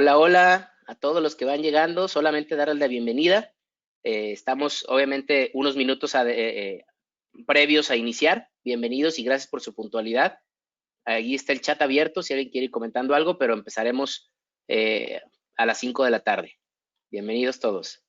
Hola, hola a todos los que van llegando. Solamente darles la bienvenida. Estamos obviamente unos minutos previos a iniciar. Bienvenidos y gracias por su puntualidad. Ahí está el chat abierto si alguien quiere ir comentando algo, pero empezaremos eh, a las 5 de la tarde. Bienvenidos todos.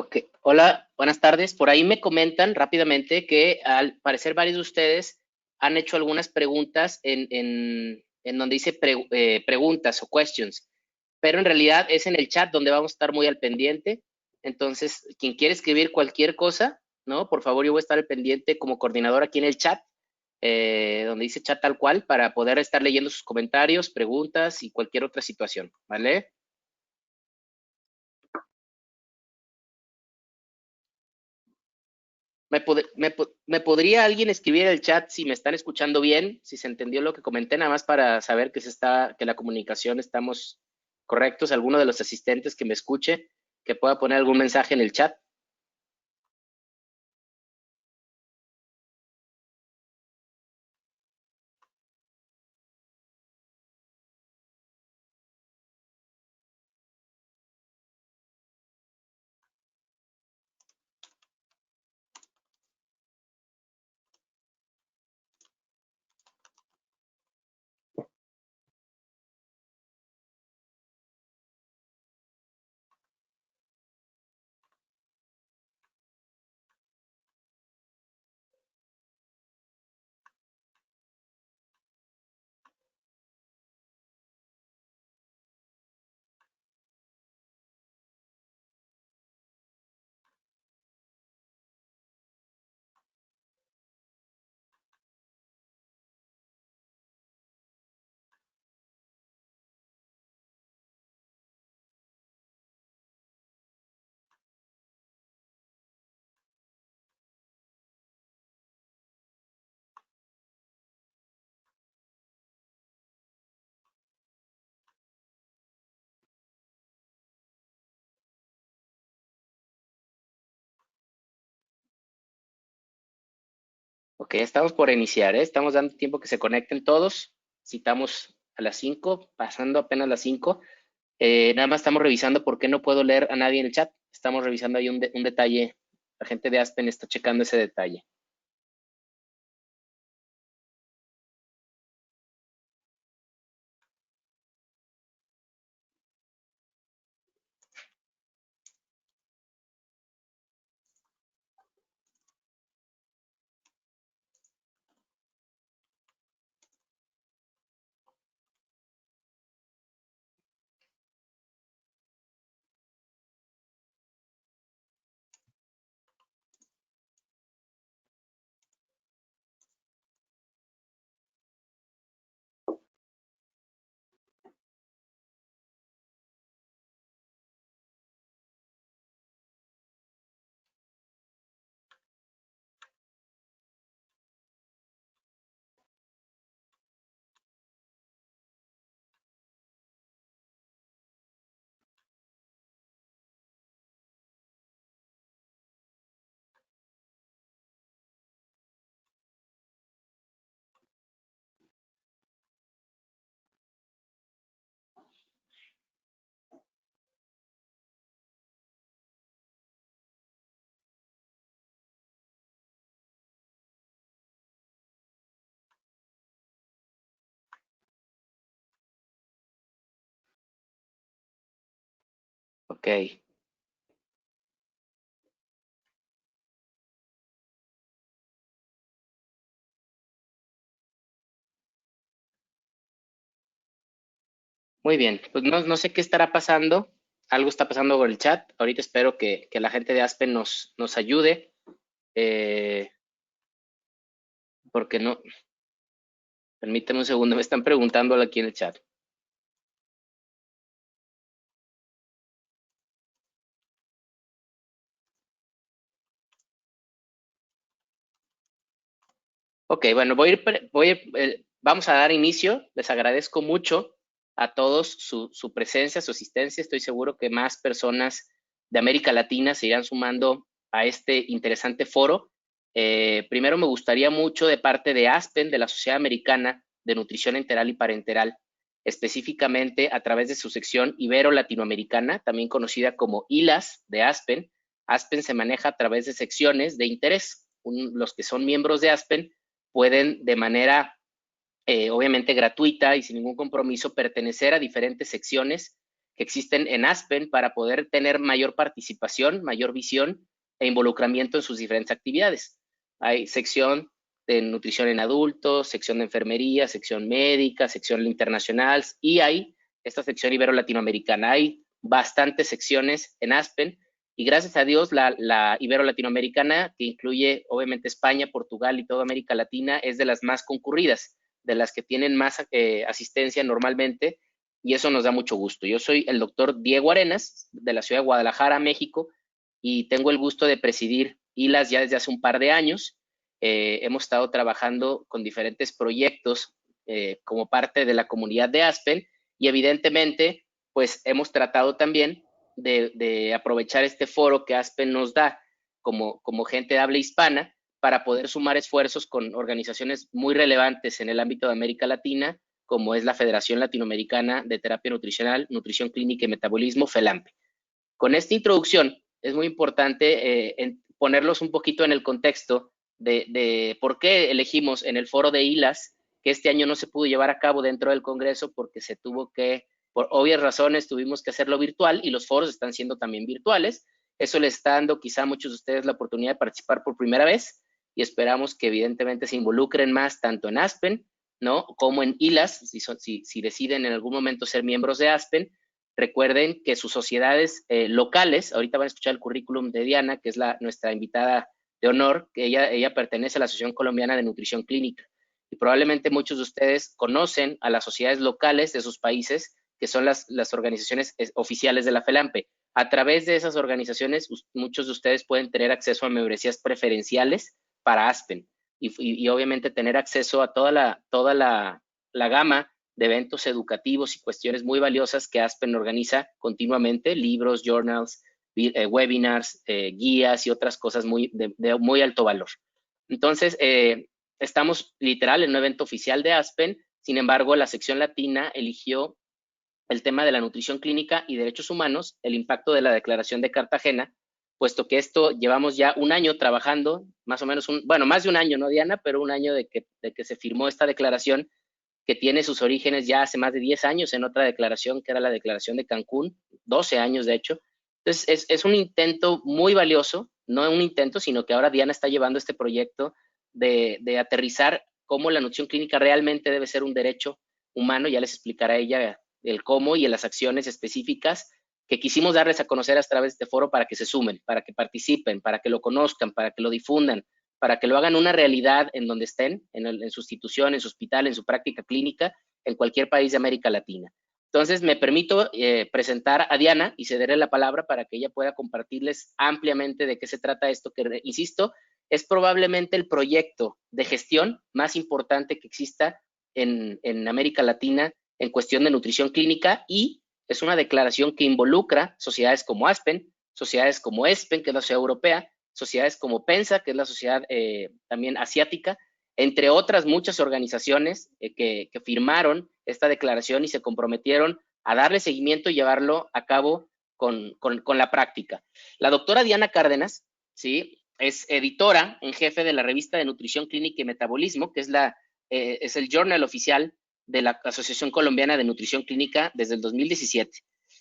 Ok, hola, buenas tardes. Por ahí me comentan rápidamente que al parecer varios de ustedes han hecho algunas preguntas en donde dice preguntas o questions, pero en realidad es en el chat donde vamos a estar muy al pendiente. Entonces, quien quiere escribir cualquier cosa, ¿no? Por favor, yo voy a estar al pendiente como coordinador aquí en el chat, donde dice chat tal cual, para poder estar leyendo sus comentarios, preguntas y cualquier otra situación, ¿vale? ¿Me podría alguien escribir en el chat si me están escuchando bien, si se entendió lo que comenté, nada más para saber que la comunicación estamos correctos? ¿Alguno de los asistentes que me escuche que pueda poner algún mensaje en el chat? Ok, estamos por iniciar, ¿eh? Estamos dando tiempo que se conecten todos. Citamos a las 5, pasando apenas las 5. Nada más estamos revisando por qué no puedo leer a nadie en el chat. Estamos revisando ahí un detalle. La gente de Aspen está checando ese detalle. Ok. Muy bien, pues no sé qué estará pasando. Algo está pasando con el chat. Ahorita espero que la gente de Aspen nos ayude, eh, porque no, permíteme un segundo, me están preguntando aquí en el chat. Ok, bueno, vamos a dar inicio. Les agradezco mucho a todos su presencia, su asistencia. Estoy seguro que más personas de América Latina se irán sumando a este interesante foro. Primero me gustaría mucho de parte de Aspen, de la Sociedad Americana de Nutrición Enteral y Parenteral, específicamente a través de su sección Ibero-Latinoamericana, también conocida como ILAS de Aspen. Aspen se maneja a través de secciones de interés. Los que son miembros de Aspen pueden de manera obviamente gratuita y sin ningún compromiso pertenecer a diferentes secciones que existen en Aspen para poder tener mayor participación, mayor visión e involucramiento en sus diferentes actividades. Hay sección de nutrición en adultos, sección de enfermería, sección médica, sección internacional, y hay esta sección ibero-latinoamericana. Hay bastantes secciones en Aspen, y gracias a Dios la ibero-latinoamericana, que incluye obviamente España, Portugal y toda América Latina, es de las más concurridas, de las que tienen más asistencia normalmente, y eso nos da mucho gusto. Yo soy el doctor Diego Arenas, de la ciudad de Guadalajara, México, y tengo el gusto de presidir ILAS ya desde hace un par de años. Hemos estado trabajando con diferentes proyectos como parte de la comunidad de Aspen, y evidentemente pues hemos tratado también de aprovechar este foro que Aspen nos da como gente de habla hispana para poder sumar esfuerzos con organizaciones muy relevantes en el ámbito de América Latina, como es la Federación Latinoamericana de Terapia Nutricional, Nutrición Clínica y Metabolismo, FELAMPE. Con esta introducción es muy importante ponerlos un poquito en el contexto de por qué elegimos en el foro de ILAS, que este año no se pudo llevar a cabo dentro del Congreso porque se tuvo que, por obvias razones, tuvimos que hacerlo virtual, y los foros están siendo también virtuales. Eso les está dando quizá a muchos de ustedes la oportunidad de participar por primera vez, y esperamos que evidentemente se involucren más tanto en Aspen, ¿no?, como en ILAS, si deciden en algún momento ser miembros de Aspen. Recuerden que sus sociedades locales, ahorita van a escuchar el currículum de Diana, que es nuestra invitada de honor, que ella pertenece a la Asociación Colombiana de Nutrición Clínica, y probablemente muchos de ustedes conocen a las sociedades locales de sus países, que son las organizaciones oficiales de la FELAMPE. A través de esas organizaciones, muchos de ustedes pueden tener acceso a membresías preferenciales para Aspen, y obviamente tener acceso a toda la gama de eventos educativos y cuestiones muy valiosas que Aspen organiza continuamente: libros, journals, webinars, guías y otras cosas de muy alto valor. Entonces, estamos literal en un evento oficial de Aspen. Sin embargo, la sección latina eligió el tema de la nutrición clínica y derechos humanos, el impacto de la Declaración de Cartagena, puesto que esto llevamos ya un año trabajando, más o menos, bueno, más de un año, ¿no, Diana? Pero un año de que se firmó esta declaración, que tiene sus orígenes ya hace más de 10 años en otra declaración, que era la Declaración de Cancún, 12 años de hecho. Entonces, es un intento muy valioso, no un intento, sino que ahora Diana está llevando este proyecto de aterrizar cómo la nutrición clínica realmente debe ser un derecho humano. Ya les explicará ella el cómo y en las acciones específicas que quisimos darles a conocer a través de este foro, para que se sumen, para que participen, para que lo conozcan, para que lo difundan, para que lo hagan una realidad en donde estén, en su institución, en su hospital, en su práctica clínica, en cualquier país de América Latina. Entonces, me permito presentar a Diana y cederle la palabra para que ella pueda compartirles ampliamente de qué se trata esto, que, insisto, es probablemente el proyecto de gestión más importante que exista en América Latina en cuestión de nutrición clínica, y es una declaración que involucra sociedades como Aspen, sociedades como ESPEN, que es la sociedad europea, sociedades como PENSA, que es la sociedad también asiática, entre otras muchas organizaciones que firmaron esta declaración y se comprometieron a darle seguimiento y llevarlo a cabo con la práctica. La doctora Diana Cárdenas, ¿sí?, es editora en jefe de la revista de Nutrición Clínica y Metabolismo, que es el journal oficial de la Asociación Colombiana de Nutrición Clínica desde el 2017,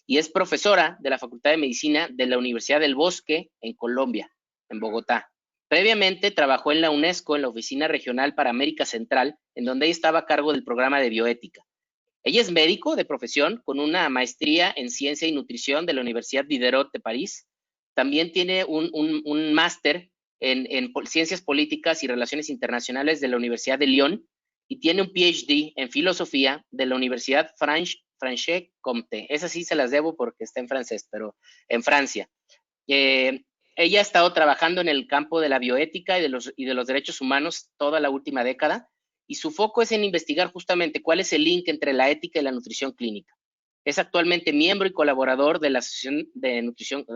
y es profesora de la Facultad de Medicina de la Universidad del Bosque en Colombia, en Bogotá. Previamente trabajó en la UNESCO, en la Oficina Regional para América Central, en donde ella estaba a cargo del programa de bioética. Ella es médico de profesión, con una maestría en Ciencia y Nutrición de la Universidad Diderot de París. También tiene un máster en Ciencias Políticas y Relaciones Internacionales de la Universidad de Lyon, y tiene un PhD en Filosofía de la Universidad Franche Comté. Esas sí se las debo porque está en francés, pero en Francia. Ella ha estado trabajando en el campo de la bioética y de los derechos humanos toda la última década, y su foco es en investigar justamente cuál es el link entre la ética y la nutrición clínica. Es actualmente miembro y colaborador de la Asociación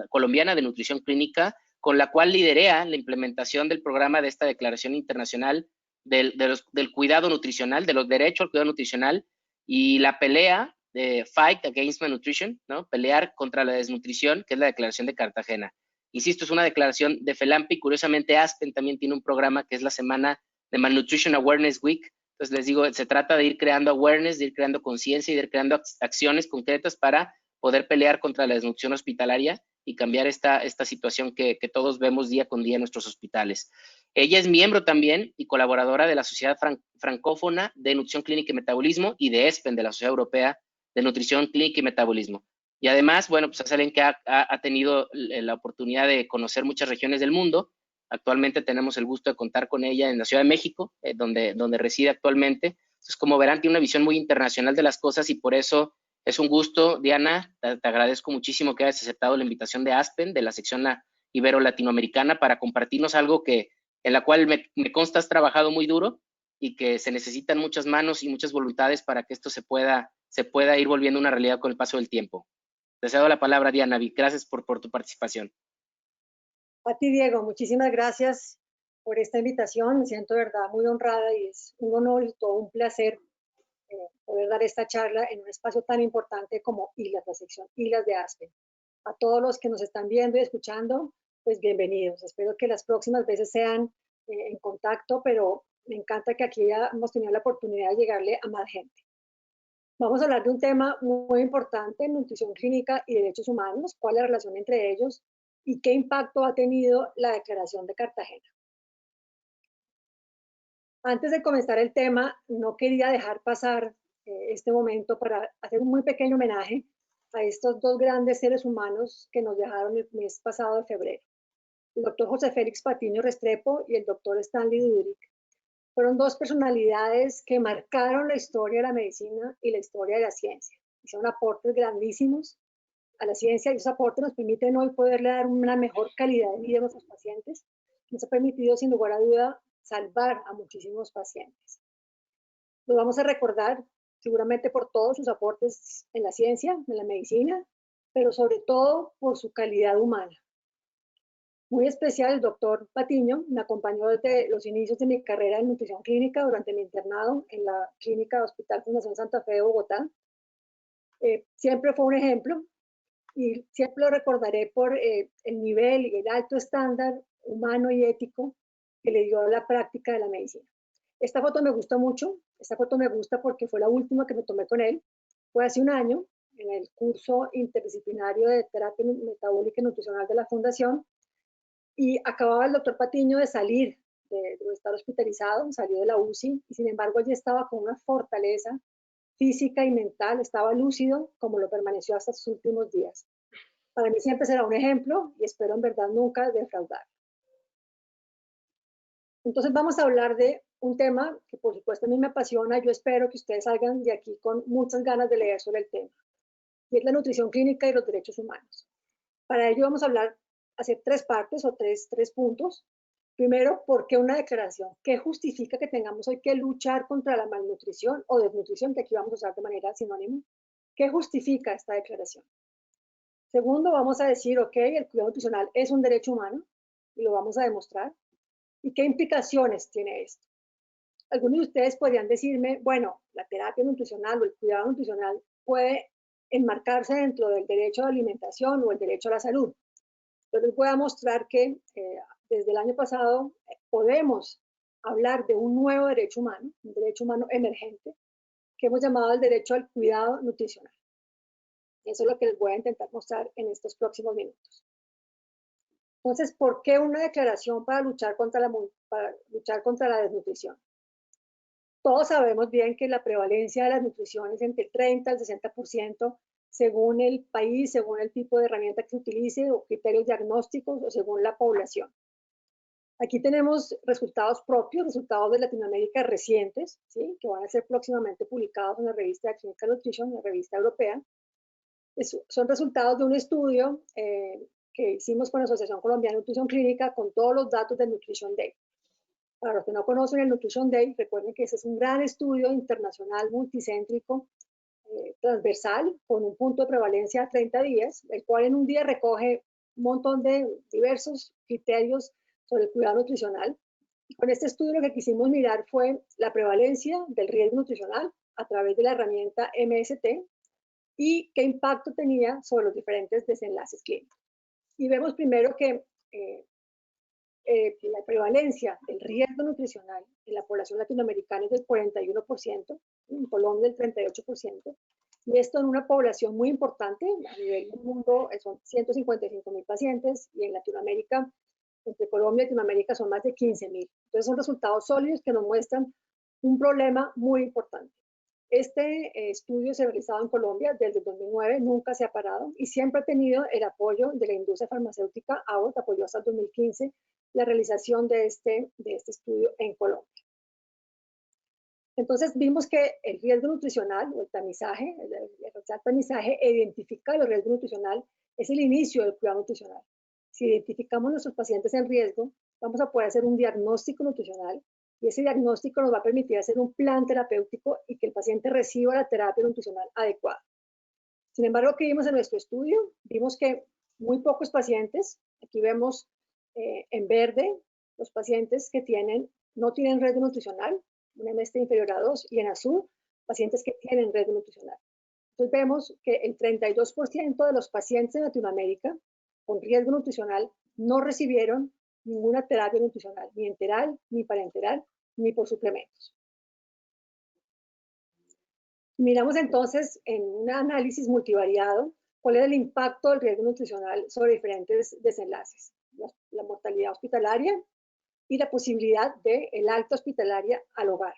Colombiana de Nutrición Clínica, con la cual liderea la implementación del programa de esta Declaración Internacional del cuidado nutricional, de los derechos al cuidado nutricional, y la pelea de Fight Against Malnutrition, ¿no?, pelear contra la desnutrición, que es la Declaración de Cartagena. Insisto, es una declaración de FELAMPE, y curiosamente Aspen también tiene un programa que es la semana de Malnutrition Awareness Week. Entonces les digo, se trata de ir creando awareness, de ir creando conciencia y de ir creando acciones concretas para poder pelear contra la desnutrición hospitalaria y cambiar esta situación que todos vemos día con día en nuestros hospitales. Ella es miembro también y colaboradora de la Sociedad Francófona de Nutrición Clínica y Metabolismo y de ESPEN, de la Sociedad Europea de Nutrición Clínica y Metabolismo. Y además, bueno, pues es alguien que ha tenido la oportunidad de conocer muchas regiones del mundo. Actualmente tenemos el gusto de contar con ella en la Ciudad de México, donde reside actualmente. Entonces, como verán, tiene una visión muy internacional de las cosas y por eso es un gusto, Diana. Te agradezco muchísimo que hayas aceptado la invitación de ASPEN, de la sección ibero-latinoamericana, para compartirnos algo en la cual me consta has trabajado muy duro y que se necesitan muchas manos y muchas voluntades para que esto se pueda ir volviendo una realidad con el paso del tiempo. Te cedo la palabra, Diana. Gracias por tu participación. A ti, Diego, muchísimas gracias por esta invitación. Me siento de verdad muy honrada y es un honor y todo un placer poder dar esta charla en un espacio tan importante como ILAS, la sección ILAS de ASPEN. A todos los que nos están viendo y escuchando, pues bienvenidos. Espero que las próximas veces sean en contacto, pero me encanta que aquí ya hemos tenido la oportunidad de llegarle a más gente. Vamos a hablar de un tema muy importante, nutrición clínica y derechos humanos, cuál es la relación entre ellos y qué impacto ha tenido la Declaración de Cartagena. Antes de comenzar el tema, no quería dejar pasar este momento para hacer un muy pequeño homenaje a estos dos grandes seres humanos que nos dejaron el mes pasado de febrero. El doctor José Félix Patiño Restrepo y el doctor Stanley Dudrick fueron dos personalidades que marcaron la historia de la medicina y la historia de la ciencia. Hicieron aportes grandísimos a la ciencia y esos aportes nos permiten hoy poderle dar una mejor calidad de vida a nuestros pacientes. Nos ha permitido, sin lugar a duda, salvar a muchísimos pacientes. Los vamos a recordar seguramente por todos sus aportes en la ciencia, en la medicina, pero sobre todo por su calidad humana. Muy especial, el doctor Patiño me acompañó desde los inicios de mi carrera en nutrición clínica durante mi internado en la clínica Hospital Fundación Santa Fe de Bogotá. Siempre fue un ejemplo y siempre lo recordaré por el nivel y el alto estándar humano y ético que le dio a la práctica de la medicina. Esta foto me gusta mucho, esta foto me gusta porque fue la última que me tomé con él, fue hace un año en el curso interdisciplinario de terapia metabólica y nutricional de la Fundación y acababa el doctor Patiño de salir de estar hospitalizado, salió de la UCI y sin embargo allí estaba con una fortaleza física y mental, estaba lúcido como lo permaneció hasta sus últimos días. Para mí siempre será un ejemplo y espero en verdad nunca defraudar. Entonces vamos a hablar de un tema que por supuesto a mí me apasiona. Yo espero que ustedes salgan de aquí con muchas ganas de leer sobre el tema. Y es la nutrición clínica y los derechos humanos. Para ello vamos a hablar, hacer tres partes o tres puntos. Primero, ¿por qué una declaración? ¿Qué justifica que tengamos hoy que luchar contra la malnutrición o desnutrición, que aquí vamos a usar de manera sinónima? ¿Qué justifica esta declaración? Segundo, vamos a decir, ok, el cuidado nutricional es un derecho humano y lo vamos a demostrar. ¿Y qué implicaciones tiene esto? Algunos de ustedes podrían decirme, bueno, la terapia nutricional o el cuidado nutricional puede enmarcarse dentro del derecho a la alimentación o el derecho a la salud. Yo les voy a mostrar que desde el año pasado podemos hablar de un nuevo derecho humano, un derecho humano emergente, que hemos llamado el derecho al cuidado nutricional. Eso es lo que les voy a intentar mostrar en estos próximos minutos. Entonces, ¿por qué una declaración para luchar contra la desnutrición? Todos sabemos bien que la prevalencia de la nutrición es entre el 30 al 60% según el país, según el tipo de herramienta que se utilice o criterios diagnósticos o según la población. Aquí tenemos resultados propios, resultados de Latinoamérica recientes, ¿sí? Que van a ser próximamente publicados en la revista de Clinical Nutrition, la revista europea. Son resultados de un estudio que hicimos con la Asociación Colombiana de Nutrición Clínica con todos los datos del Nutrition Day. Para los que no conocen el Nutrition Day, recuerden que ese es un gran estudio internacional multicéntrico transversal con un punto de prevalencia de 30 días, el cual en un día recoge un montón de diversos criterios sobre el cuidado nutricional. Y con este estudio lo que quisimos mirar fue la prevalencia del riesgo nutricional a través de la herramienta MST y qué impacto tenía sobre los diferentes desenlaces clínicos. Y vemos primero que la prevalencia del riesgo nutricional en la población latinoamericana es del 41%, en Colombia del 38%, Y esto en una población muy importante, a nivel del mundo son 155.000 pacientes y en Latinoamérica, entre Colombia y Latinoamérica son más de 15.000. Entonces son resultados sólidos que nos muestran un problema muy importante. Este estudio se ha realizado en Colombia desde el 2009, nunca se ha parado y siempre ha tenido el apoyo de la industria farmacéutica. AWOT apoyó hasta el 2015 la realización de este estudio en Colombia. Entonces vimos que el riesgo nutricional o el tamizaje, el tamizaje identifica el riesgo nutricional, es el inicio del cuidado nutricional. Si identificamos a nuestros pacientes en riesgo, vamos a poder hacer un diagnóstico nutricional y ese diagnóstico nos va a permitir hacer un plan terapéutico y que el paciente reciba la terapia nutricional adecuada. Sin embargo, ¿qué vimos en nuestro estudio? Vimos que muy pocos pacientes, aquí vemos en verde los pacientes que no tienen riesgo nutricional, un MST inferior a 2, y en azul, pacientes que tienen riesgo nutricional. Entonces vemos que el 32% de los pacientes en Latinoamérica con riesgo nutricional no recibieron ninguna terapia nutricional, ni enteral, ni parenteral, ni por suplementos. Miramos entonces en un análisis multivariado cuál es el impacto del riesgo nutricional sobre diferentes desenlaces, la mortalidad hospitalaria y la posibilidad del alta hospitalaria al hogar.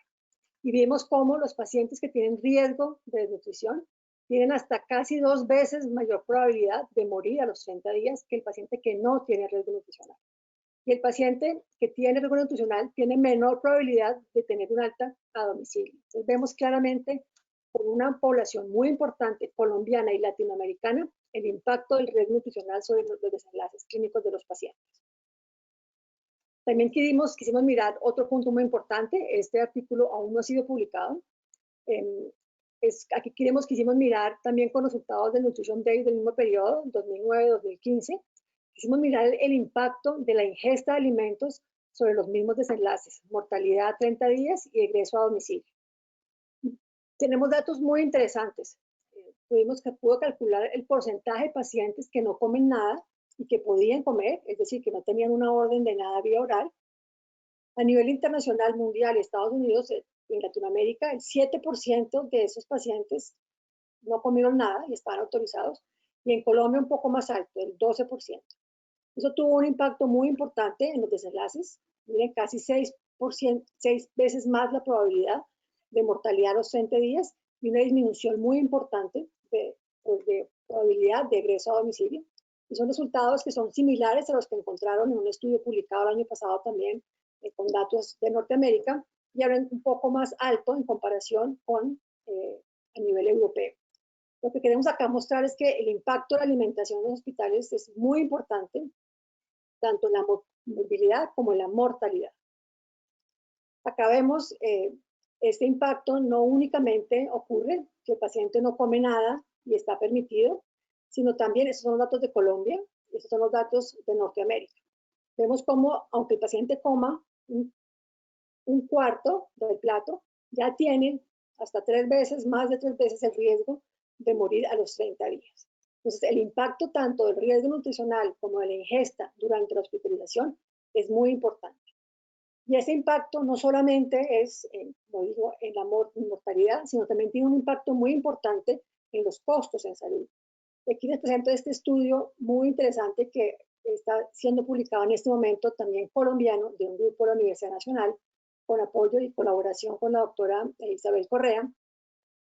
Y vimos cómo los pacientes que tienen riesgo de desnutrición tienen hasta casi 2 veces mayor probabilidad de morir a los 30 días que el paciente que no tiene riesgo nutricional. Y el paciente que tiene riesgo nutricional tiene menor probabilidad de tener un alta a domicilio. Entonces vemos claramente con una población muy importante colombiana y latinoamericana el impacto del riesgo nutricional sobre los desenlaces clínicos de los pacientes. También quisimos mirar otro punto muy importante. Este artículo aún no ha sido publicado. Aquí quisimos mirar también con resultados del Nutrition Day del mismo periodo, 2009-2015. Quisimos mirar el impacto de la ingesta de alimentos sobre los mismos desenlaces, mortalidad a 30 días y egreso a domicilio. Tenemos datos muy interesantes. Pudo calcular el porcentaje de pacientes que no comen nada y que podían comer, es decir, que no tenían una orden de nada vía oral. A nivel internacional, mundial y Estados Unidos, en Latinoamérica, el 7% de esos pacientes no comieron nada y estaban autorizados, y en Colombia un poco más alto, el 12%. Eso tuvo un impacto muy importante en los desenlaces. Miren, casi 6 veces más la probabilidad de mortalidad a los 30 días y una disminución muy importante de probabilidad de egreso a domicilio. Y son resultados que son similares a los que encontraron en un estudio publicado el año pasado también con datos de Norteamérica y ahora un poco más alto en comparación con a nivel europeo. Lo que queremos acá mostrar es que el impacto de la alimentación en los hospitales es muy importante, tanto en la morbilidad como en la mortalidad. Acá vemos este impacto no únicamente ocurre que el paciente no come nada y está permitido, sino también, estos son los datos de Colombia, estos son los datos de Norteamérica. Vemos cómo, aunque el paciente coma un cuarto del plato, ya tiene hasta más de 3 veces el riesgo de morir a los 30 días. Entonces, el impacto tanto del riesgo nutricional como de la ingesta durante la hospitalización es muy importante. Y ese impacto no solamente es, como digo, en la mortalidad, sino también tiene un impacto muy importante en los costos en salud. Aquí les presento este estudio muy interesante que está siendo publicado en este momento, también colombiano, de un grupo de la Universidad Nacional, con apoyo y colaboración con la doctora Isabel Correa.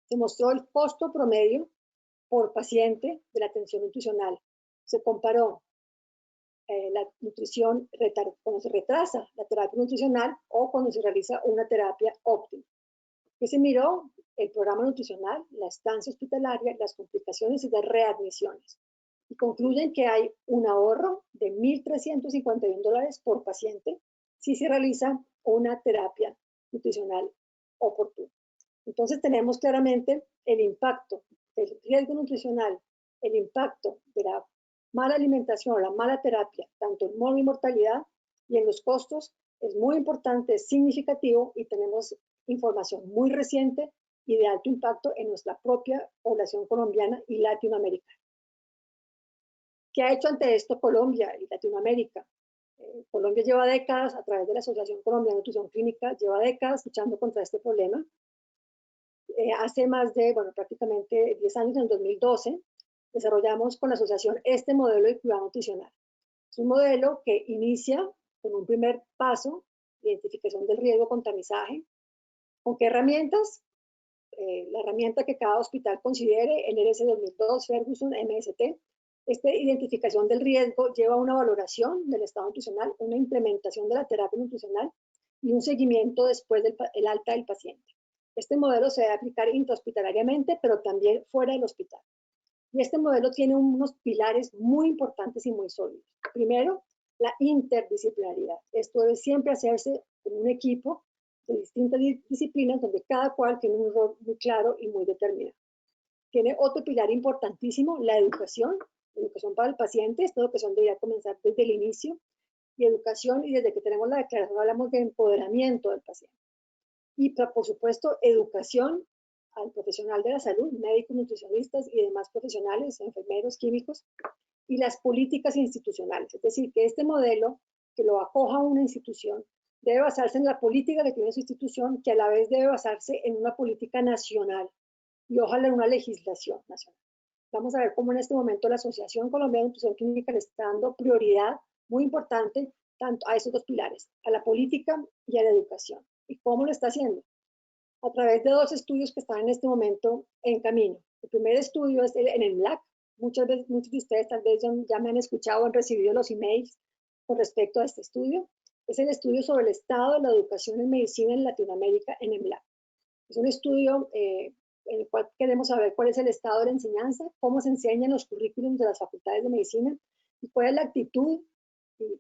Se mostró el costo promedio por paciente de la atención nutricional. Se comparó la nutrición cuando se retrasa la terapia nutricional o cuando se realiza una terapia óptima. Que se miró el programa nutricional, la estancia hospitalaria, las complicaciones y las readmisiones. Y concluyen que hay un ahorro de $1.351 por paciente si se realiza una terapia nutricional oportuna. Entonces tenemos claramente el impacto del riesgo nutricional, el impacto de la mala alimentación o la mala terapia, tanto en mortalidad y en los costos, es muy importante, es significativo y tenemos información muy reciente y de alto impacto en nuestra propia población colombiana y latinoamericana. ¿Qué ha hecho ante esto Colombia y Latinoamérica? Colombia lleva décadas, a través de la Asociación Colombiana de Nutrición Clínica, lleva décadas luchando contra este problema. hace más de, bueno, prácticamente 10 años, en el 2012, desarrollamos con la asociación este modelo de cuidado nutricional. Es un modelo que inicia con un primer paso, identificación del riesgo contra tamizaje. ¿Con qué herramientas? La herramienta que cada hospital considere, NRS 2002, Ferguson, MST. Esta identificación del riesgo lleva a una valoración del estado nutricional, una implementación de la terapia nutricional y un seguimiento después del alta del paciente. Este modelo se debe aplicar intrahospitalariamente, pero también fuera del hospital. Y este modelo tiene unos pilares muy importantes y muy sólidos. Primero, la interdisciplinaridad. Esto debe siempre hacerse en un equipo de distintas disciplinas donde cada cual tiene un rol muy claro y muy determinado. Tiene otro pilar importantísimo, la educación para el paciente. Esta educación debería comenzar desde el inicio, y educación, y desde que tenemos la declaración hablamos de empoderamiento del paciente. Y por supuesto, educación al profesional de la salud, médicos, nutricionistas y demás profesionales, enfermeros, químicos, y las políticas institucionales. Es decir, que este modelo que lo acoja una institución debe basarse en la política que tiene su institución, que a la vez debe basarse en una política nacional y ojalá en una legislación nacional. Vamos a ver cómo en este momento la Asociación Colombiana de Nutrición Clínica le está dando prioridad muy importante tanto a esos dos pilares, a la política y a la educación. ¿Y cómo lo está haciendo? A través de 2 estudios que están en este momento en camino. El primer estudio es en el MLAC. Muchos de ustedes tal vez ya me han escuchado o han recibido los emails con respecto a este estudio. Es el estudio sobre el estado de la educación en medicina en Latinoamérica en MLAC. Es un estudio en el cual queremos saber cuál es el estado de la enseñanza, cómo se enseñan los currículums de las facultades de medicina y cuál es la actitud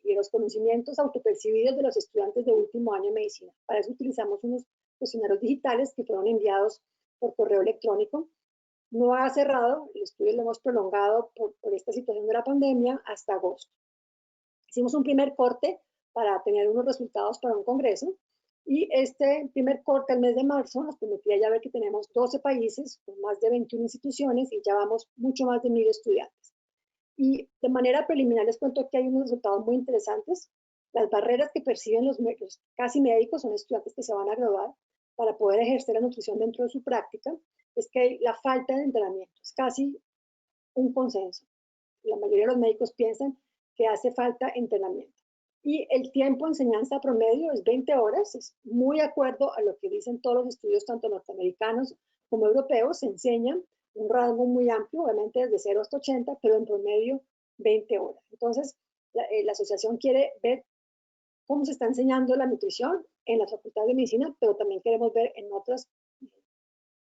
y los conocimientos autopercibidos de los estudiantes de último año de medicina. Para eso utilizamos unos cuestionarios digitales que fueron enviados por correo electrónico. No ha cerrado, el estudio lo hemos prolongado por esta situación de la pandemia hasta agosto. Hicimos un primer corte para tener unos resultados para un congreso, y este primer corte al mes de marzo nos permitía ya ver que tenemos 12 países con más de 21 instituciones y ya vamos mucho más de 1000 estudiantes. Y de manera preliminar les cuento que hay unos resultados muy interesantes. Las barreras que perciben los casi médicos, son estudiantes que se van a graduar, para poder ejercer la nutrición dentro de su práctica, es que hay la falta de entrenamiento. Es casi un consenso. La mayoría de los médicos piensan que hace falta entrenamiento. Y el tiempo de enseñanza promedio es 20 horas, es muy de acuerdo a lo que dicen todos los estudios, tanto norteamericanos como europeos. Se enseñan un rango muy amplio, obviamente desde 0 hasta 80, pero en promedio 20 horas. Entonces, la asociación quiere ver cómo se está enseñando la nutrición en la Facultad de Medicina, pero también queremos ver en otras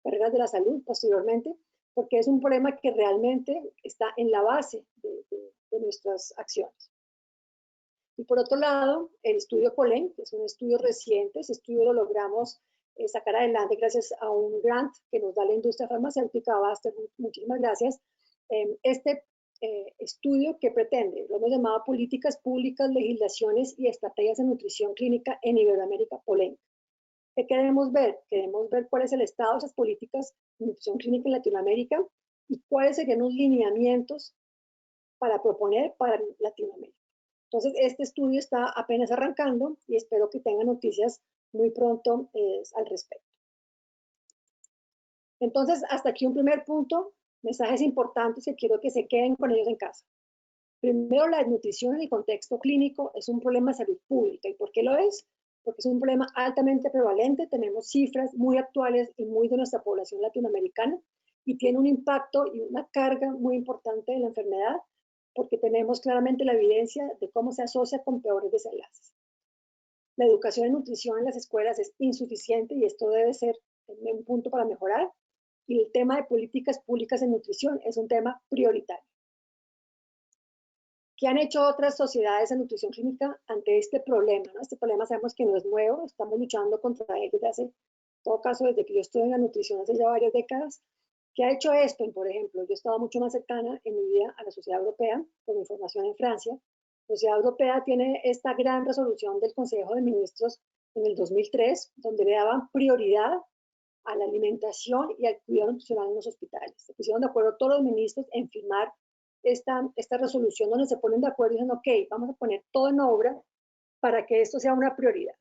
carreras de la salud posteriormente, porque es un problema que realmente está en la base de nuestras acciones. Y por otro lado, el estudio Polen, que es un estudio reciente, ese estudio lo logramos sacar adelante gracias a un grant que nos da la industria farmacéutica, Baster, muchísimas gracias. Este estudio que pretende, lo hemos llamado políticas públicas, legislaciones y estrategias de nutrición clínica en Iberoamérica, Polen. ¿Qué queremos ver? Queremos ver cuál es el estado de esas políticas de nutrición clínica en Latinoamérica y cuáles serían los lineamientos para proponer para Latinoamérica. Entonces, este estudio está apenas arrancando y espero que tenga noticias muy pronto al respecto. Entonces, hasta aquí un primer punto, mensajes importantes que quiero que se queden con ellos en casa. Primero, la desnutrición en el contexto clínico es un problema de salud pública. ¿Y por qué lo es? Porque es un problema altamente prevalente. Tenemos cifras muy actuales y muy de nuestra población latinoamericana, y tiene un impacto y una carga muy importante de la enfermedad, porque tenemos claramente la evidencia de cómo se asocia con peores desenlaces. La educación en nutrición en las escuelas es insuficiente y esto debe ser un punto para mejorar. Y el tema de políticas públicas en nutrición es un tema prioritario. ¿Qué han hecho otras sociedades de nutrición clínica ante este problema? ¿No? Este problema sabemos que no es nuevo, estamos luchando contra él desde hace, en todo caso, desde que yo estoy en la nutrición hace ya varias décadas. ¿Qué ha hecho esto? Por ejemplo, yo he estado mucho más cercana en mi vida a la Sociedad Europea, por mi formación en Francia. La Sociedad Europea tiene esta gran resolución del Consejo de Ministros en el 2003, donde le daban prioridad a la alimentación y al cuidado nutricional en los hospitales. Se pusieron de acuerdo todos los ministros en firmar esta resolución, donde se ponen de acuerdo y dicen, ok, vamos a poner todo en obra para que esto sea una prioridad.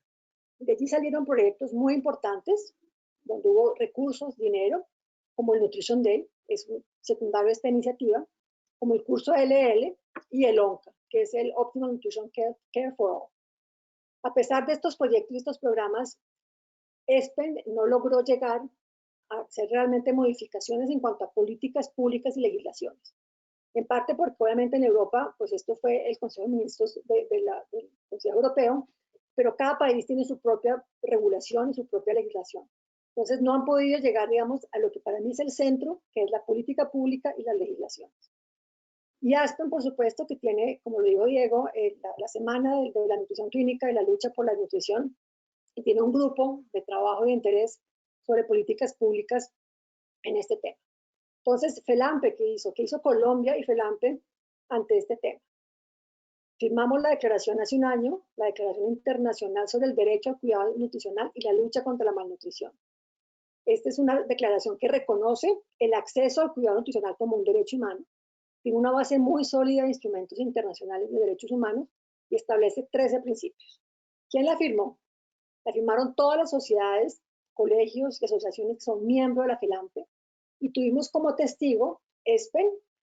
De allí salieron proyectos muy importantes, donde hubo recursos, dinero, como el Nutrition Day, es secundario a esta iniciativa, como el curso LL y el ONCA, que es el Optimal Nutrition Care for All. A pesar de estos proyectos y estos programas, ESPEN no logró llegar a hacer realmente modificaciones en cuanto a políticas públicas y legislaciones. En parte porque obviamente en Europa, pues esto fue el Consejo de Ministros del Consejo Europeo, pero cada país tiene su propia regulación y su propia legislación. Entonces no han podido llegar, digamos, a lo que para mí es el centro, que es la política pública y las legislaciones. Y Aspen, por supuesto, que tiene, como lo dijo Diego, la semana de la nutrición clínica y la lucha por la nutrición, y tiene un grupo de trabajo y de interés sobre políticas públicas en este tema. Entonces, FELAMPE, ¿qué hizo? ¿Qué hizo Colombia y FELAMPE ante este tema? Firmamos la declaración hace un año, la Declaración Internacional sobre el Derecho al Cuidado Nutricional y la Lucha contra la Malnutrición. Esta es una declaración que reconoce el acceso al cuidado nutricional como un derecho humano, tiene una base muy sólida de instrumentos internacionales de derechos humanos y establece 13 principios. ¿Quién la firmó? La firmaron todas las sociedades, colegios y asociaciones que son miembros de la FELAMPE, y tuvimos como testigo ESPEN,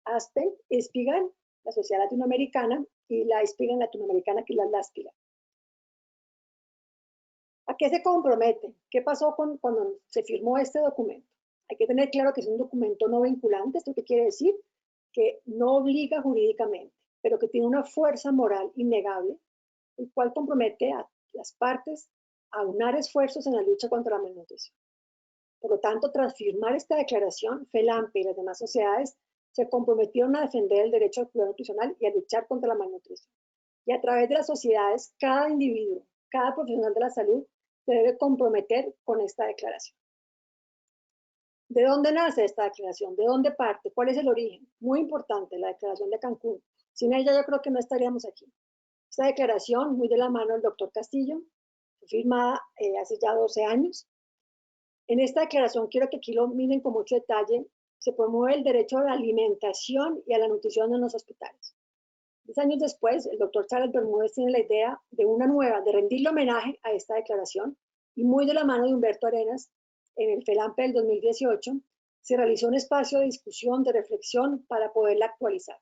ASPEN, ISPIGAN, la Sociedad Latinoamericana, y la ISPIGAN Latinoamericana, que es la LASPIGAN. ¿A qué se compromete? ¿Qué pasó cuando se firmó este documento? Hay que tener claro que es un documento no vinculante. ¿Esto qué quiere decir? Que no obliga jurídicamente, pero que tiene una fuerza moral innegable, el cual compromete a las partes a aunar esfuerzos en la lucha contra la malnutrición. Por lo tanto, tras firmar esta declaración, FELAMPE y las demás sociedades se comprometieron a defender el derecho al cuidado nutricional y a luchar contra la malnutrición. Y a través de las sociedades, cada individuo, cada profesional de la salud se debe comprometer con esta declaración. ¿De dónde nace esta declaración? ¿De dónde parte? ¿Cuál es el origen? Muy importante, la declaración de Cancún. Sin ella yo creo que no estaríamos aquí. Esta declaración, muy de la mano del doctor Castillo, fue firmada hace ya 12 años. En esta declaración, quiero que aquí lo miren con mucho detalle, se promueve el derecho a la alimentación y a la nutrición en los hospitales. 10 años después, el doctor Charles Bermúdez tiene la idea de una nueva, de rendirle homenaje a esta declaración, y muy de la mano de Humberto Arenas, en el FELAMPE del 2018, se realizó un espacio de discusión, de reflexión para poderla actualizar.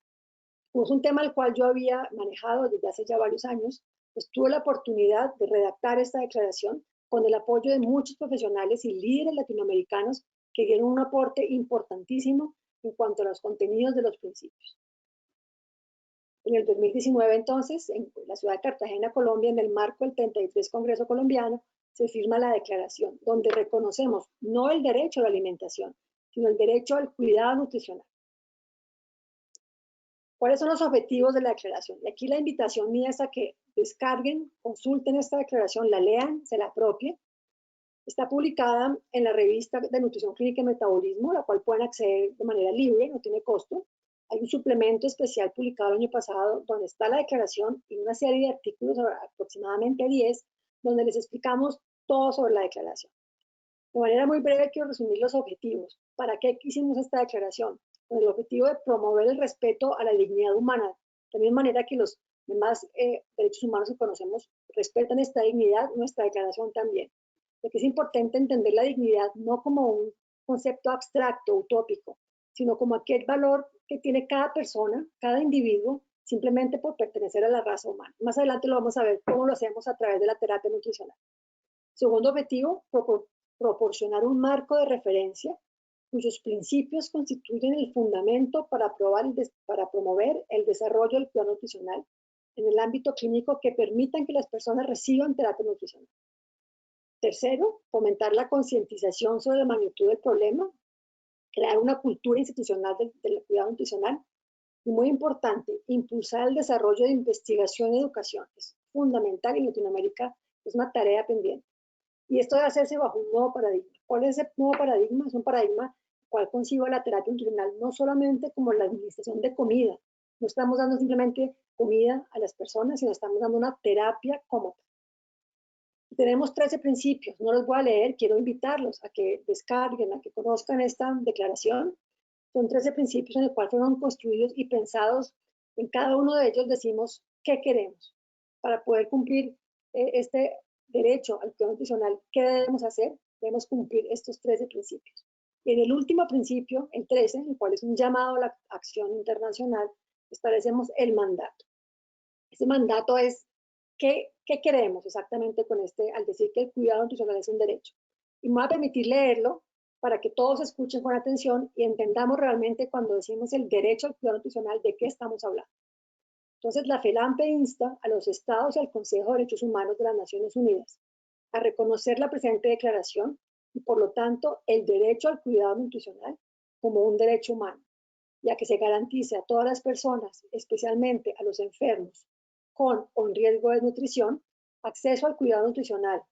Como es un tema al cual yo había manejado desde hace ya varios años, pues tuve la oportunidad de redactar esta declaración con el apoyo de muchos profesionales y líderes latinoamericanos que dieron un aporte importantísimo en cuanto a los contenidos de los principios. En el 2019, entonces, en la ciudad de Cartagena, Colombia, en el marco del 33 Congreso Colombiano, se firma la declaración, donde reconocemos no el derecho a la alimentación, sino el derecho al cuidado nutricional. ¿Cuáles son los objetivos de la declaración? Y aquí la invitación mía es a que descarguen, consulten esta declaración, la lean, se la apropien. Está publicada en la revista de Nutrición Clínica y Metabolismo, la cual pueden acceder de manera libre, no tiene costo. Hay un suplemento especial publicado el año pasado donde está la declaración y una serie de artículos, aproximadamente 10, donde les explicamos todo sobre la declaración. De manera muy breve quiero resumir los objetivos. ¿Para qué hicimos esta declaración? Con el objetivo de promover el respeto a la dignidad humana, de la misma manera que los demás derechos humanos que conocemos respetan esta dignidad, nuestra declaración también. Porque es importante entender la dignidad no como un concepto abstracto, utópico, sino como aquel valor que tiene cada persona, cada individuo, simplemente por pertenecer a la raza humana. Más adelante lo vamos a ver cómo lo hacemos a través de la terapia nutricional. Segundo objetivo, proporcionar un marco de referencia cuyos principios constituyen el fundamento para promover el desarrollo del cuidado nutricional en el ámbito clínico que permitan que las personas reciban terapia nutricional. Tercero, fomentar la concientización sobre la magnitud del problema, crear una cultura institucional del cuidado nutricional y, muy importante, impulsar el desarrollo de investigación y educación. Es fundamental y en Latinoamérica es una tarea pendiente. Y esto debe hacerse bajo un nuevo paradigma. ¿Cuál es ese nuevo paradigma? Es un paradigma cual concibe la terapia nutricional no solamente como la administración de comida. No estamos dando simplemente comida a las personas, sino estamos dando una terapia como tal. Tenemos 13 principios, no los voy a leer, quiero invitarlos a que descarguen, a que conozcan esta declaración. Son 13 principios en el cual fueron construidos y pensados. En cada uno de ellos decimos qué queremos para poder cumplir este derecho al cuidado nutricional, qué debemos hacer Debemos cumplir estos 13 principios. Y en el último principio, el 13, el cual es un llamado a la acción internacional, establecemos el mandato. Ese mandato es, ¿qué queremos exactamente con al decir que el cuidado nutricional es un derecho? Y me voy a permitir leerlo para que todos escuchen con atención y entendamos realmente cuando decimos el derecho al cuidado nutricional, de qué estamos hablando. Entonces, la FELAMPE insta a los Estados y al Consejo de Derechos Humanos de las Naciones Unidas a reconocer la presente declaración y, por lo tanto, el derecho al cuidado nutricional como un derecho humano, y a que se garantice a todas las personas, especialmente a los enfermos con o en riesgo de nutrición, acceso al cuidado nutricional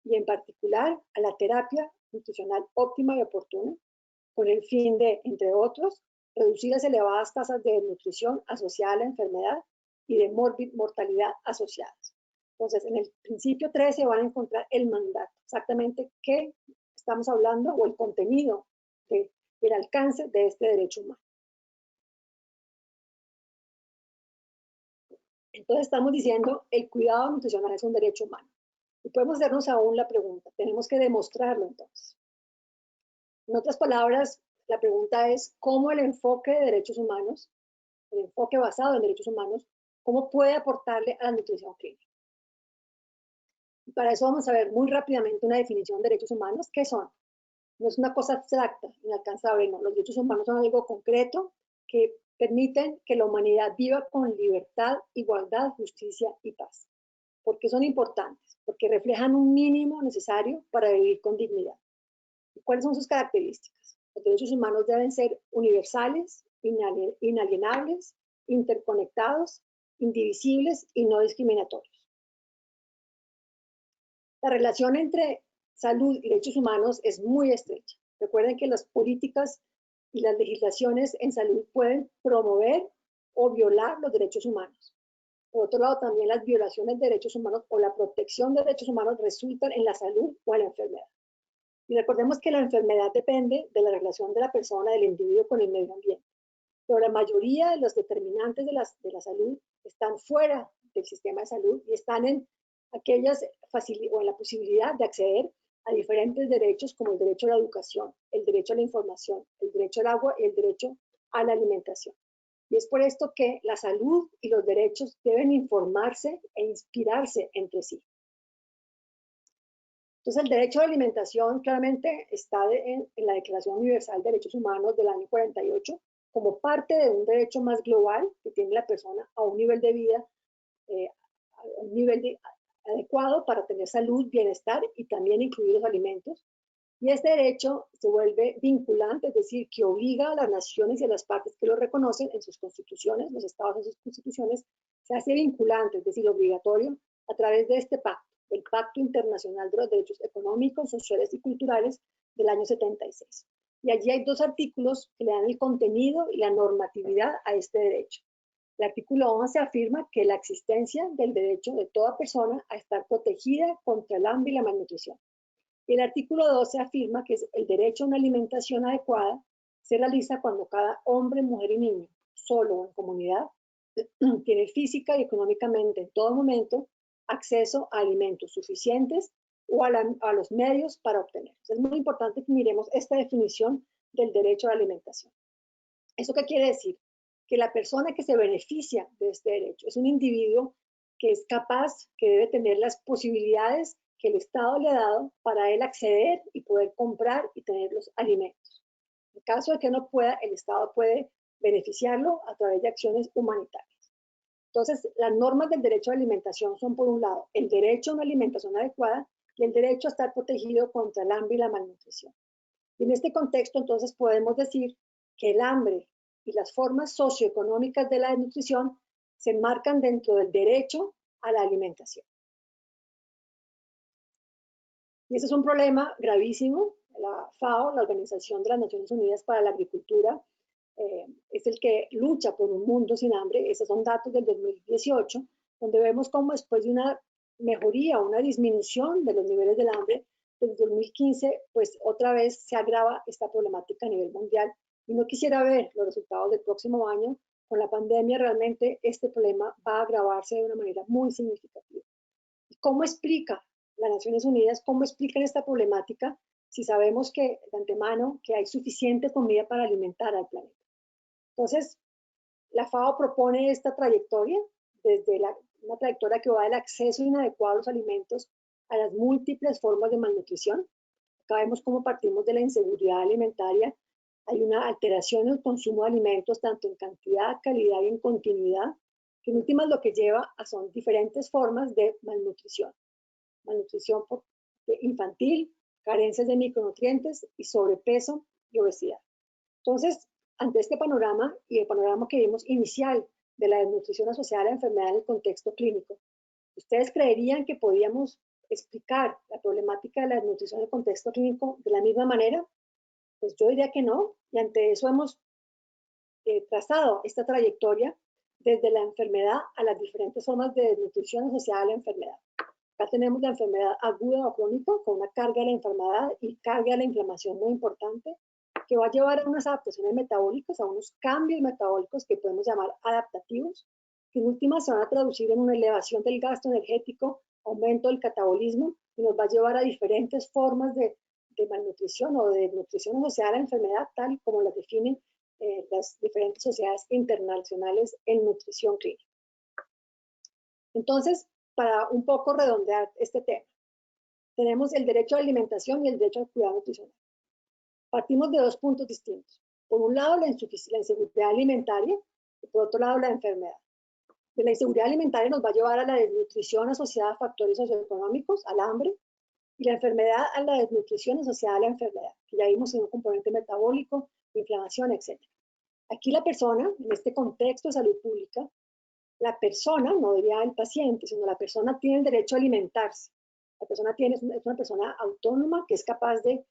y, en particular, a la terapia nutricional óptima y oportuna, con el fin de, entre otros, reducir las elevadas tasas de desnutrición asociada a la enfermedad y de mortalidad asociadas. Entonces, en el principio 13 van a encontrar el mandato, exactamente qué estamos hablando o el contenido del alcance de este derecho humano. Entonces, estamos diciendo el cuidado nutricional es un derecho humano. Y podemos hacernos aún la pregunta, tenemos que demostrarlo entonces. En otras palabras, la pregunta es cómo el enfoque de derechos humanos, el enfoque basado en derechos humanos, cómo puede aportarle a la nutrición clínica. Y para eso vamos a ver muy rápidamente una definición de derechos humanos. ¿Qué son? No es una cosa abstracta, inalcanzable, no. Los derechos humanos son algo concreto que permiten que la humanidad viva con libertad, igualdad, justicia y paz. ¿Por qué son importantes? Porque reflejan un mínimo necesario para vivir con dignidad. ¿Y cuáles son sus características? Los derechos humanos deben ser universales, inalienables, interconectados, indivisibles y no discriminatorios. La relación entre salud y derechos humanos es muy estrecha. Recuerden que las políticas y las legislaciones en salud pueden promover o violar los derechos humanos. Por otro lado, también las violaciones de derechos humanos o la protección de derechos humanos resultan en la salud o en la enfermedad. Y recordemos que la enfermedad depende de la relación de la persona, del individuo con el medio ambiente. Pero la mayoría de los determinantes de la salud están fuera del sistema de salud y están en aquellas o en la posibilidad de acceder a diferentes derechos como el derecho a la educación, el derecho a la información, el derecho al agua y el derecho a la alimentación. Y es por esto que la salud y los derechos deben informarse e inspirarse entre sí. Entonces, el derecho a la alimentación claramente está en la Declaración Universal de Derechos Humanos del año 48 como parte de un derecho más global que tiene la persona a un nivel de vida, a un nivel adecuado para tener salud, bienestar y también incluir los alimentos. Y este derecho se vuelve vinculante, es decir, que obliga a las naciones y a las partes que lo reconocen en sus constituciones, los estados en sus constituciones, se hace vinculante, es decir, obligatorio, a través de este pacto, el Pacto Internacional de los Derechos Económicos, Sociales y Culturales del año 76. Y allí hay dos artículos que le dan el contenido y la normatividad a este derecho. El artículo 11 afirma que la existencia del derecho de toda persona a estar protegida contra el hambre y la malnutrición. Y el artículo 12 afirma que el derecho a una alimentación adecuada se realiza cuando cada hombre, mujer y niño, solo o en comunidad, tiene física y económicamente en todo momento acceso a alimentos suficientes o a los medios para obtenerlos. Es muy importante que miremos esta definición del derecho a la alimentación. ¿Eso qué quiere decir? Que la persona que se beneficia de este derecho es un individuo que es capaz, que debe tener las posibilidades que el Estado le ha dado para él acceder y poder comprar y tener los alimentos. En caso de que no pueda, el Estado puede beneficiarlo a través de acciones humanitarias. Entonces, las normas del derecho a la alimentación son, por un lado, el derecho a una alimentación adecuada y el derecho a estar protegido contra el hambre y la malnutrición. Y en este contexto, entonces, podemos decir que el hambre y las formas socioeconómicas de la desnutrición se enmarcan dentro del derecho a la alimentación. Y ese es un problema gravísimo. La FAO, la Organización de las Naciones Unidas para la Agricultura, es el que lucha por un mundo sin hambre. Esos son datos del 2018, donde vemos cómo después de una mejoría, una disminución de los niveles del hambre, desde 2015, pues otra vez se agrava esta problemática a nivel mundial. Y no quisiera ver los resultados del próximo año. Con la pandemia realmente este problema va a agravarse de una manera muy significativa. ¿Y cómo explica las Naciones Unidas, cómo explican esta problemática? si sabemos que de antemano que hay suficiente comida para alimentar al planeta. Entonces, la FAO propone esta trayectoria, desde una trayectoria que va del acceso inadecuado a los alimentos a las múltiples formas de malnutrición. Acá vemos cómo partimos de la inseguridad alimentaria. Hay una alteración en el consumo de alimentos, tanto en cantidad, calidad y en continuidad, que en últimas lo que lleva son diferentes formas de malnutrición. Malnutrición infantil, carencias de micronutrientes y sobrepeso y obesidad. Entonces, ante este panorama y el panorama que vimos inicial de la desnutrición asociada a la enfermedad en el contexto clínico, ¿ustedes creerían que podíamos explicar la problemática de la desnutrición en el contexto clínico de la misma manera? Pues yo diría que no, y ante eso hemos trazado esta trayectoria desde la enfermedad a las diferentes formas de desnutrición asociada a la enfermedad. Acá tenemos la enfermedad aguda o crónica, con una carga de la enfermedad y carga de la inflamación muy importante, que va a llevar a unas adaptaciones metabólicas, a unos cambios metabólicos que podemos llamar adaptativos, que en última se van a traducir en una elevación del gasto energético, aumento del catabolismo, y nos va a llevar a diferentes formas de malnutrición o de nutrición asociada a la enfermedad, tal y como las definen las diferentes sociedades internacionales en nutrición clínica. Entonces, para un poco redondear este tema, tenemos el derecho a la alimentación y el derecho al cuidado nutricional. Partimos de dos puntos distintos. Por un lado, la inseguridad alimentaria y por otro lado, la enfermedad. De la inseguridad alimentaria nos va a llevar a la desnutrición asociada a factores socioeconómicos, al hambre, y la enfermedad a la desnutrición asociada a la enfermedad, que ya vimos en un componente metabólico, inflamación, etc. Aquí la persona, en este contexto de salud pública, la persona, no diría el paciente, sino la persona tiene el derecho a alimentarse. La persona es una persona autónoma que es capaz de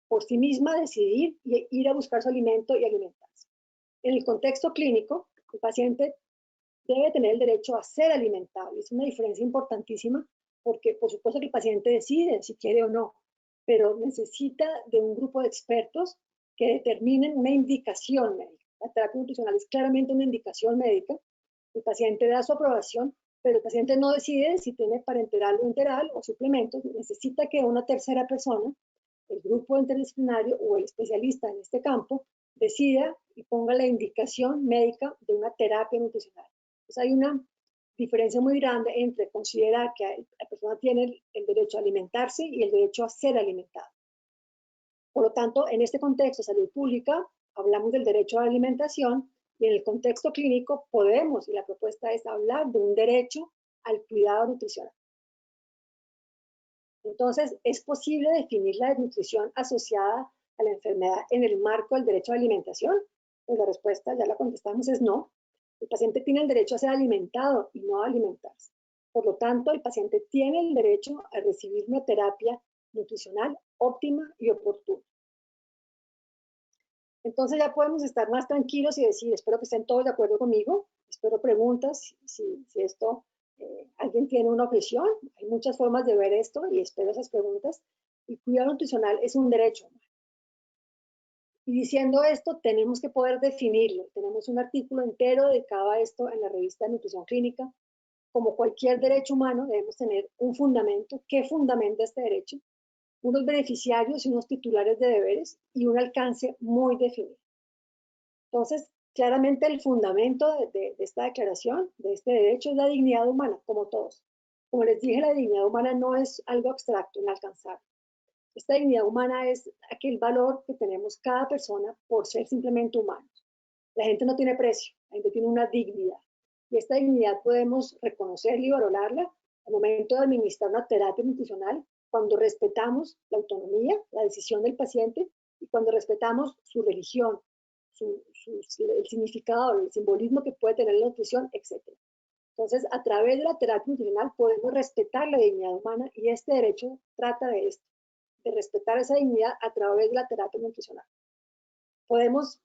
por sí misma decidir y ir a buscar su alimento y alimentarse. En el contexto clínico, el paciente debe tener el derecho a ser alimentado. Es una diferencia importantísima porque, por supuesto, que el paciente decide si quiere o no, pero necesita de un grupo de expertos que determinen una indicación médica. La terapia nutricional es claramente una indicación médica. El paciente da su aprobación, pero el paciente no decide si tiene parenteral o enteral o suplementos. Necesita que una tercera persona, el grupo interdisciplinario o el especialista en este campo, decida y ponga la indicación médica de una terapia nutricional. Entonces hay una diferencia muy grande entre considerar que la persona tiene el derecho a alimentarse y el derecho a ser alimentado. Por lo tanto, en este contexto de salud pública, hablamos del derecho a la alimentación y en el contexto clínico podemos, y la propuesta es hablar de un derecho al cuidado nutricional. Entonces, ¿es posible definir la desnutrición asociada a la enfermedad en el marco del derecho a la alimentación? Pues la respuesta, ya la contestamos, es no. El paciente tiene el derecho a ser alimentado y no a alimentarse. Por lo tanto, el paciente tiene el derecho a recibir una terapia nutricional óptima y oportuna. Entonces ya podemos estar más tranquilos y decir, espero que estén todos de acuerdo conmigo, espero preguntas, si esto, alguien tiene una objeción, hay muchas formas de ver esto y espero esas preguntas. El cuidado nutricional es un derecho. Y diciendo esto, tenemos que poder definirlo. Tenemos un artículo entero dedicado a esto en la revista de Nutrición Clínica. Como cualquier derecho humano, debemos tener un fundamento. ¿Qué fundamenta este derecho? Unos beneficiarios y unos titulares de deberes y un alcance muy definido. Entonces, claramente el fundamento de esta declaración, de este derecho, es la dignidad humana, como todos. Como les dije, la dignidad humana no es algo abstracto, inalcanzable. Esta dignidad humana es aquel valor que tenemos cada persona por ser simplemente humanos. La gente no tiene precio, la gente tiene una dignidad. Y esta dignidad podemos reconocerla y valorarla al momento de administrar una terapia nutricional, cuando respetamos la autonomía, la decisión del paciente y cuando respetamos su religión, el significado, el simbolismo que puede tener la nutrición, etc. Entonces, a través de la terapia nutricional podemos respetar la dignidad humana y este derecho trata de esto, de respetar esa dignidad a través de la terapia nutricional. Podemos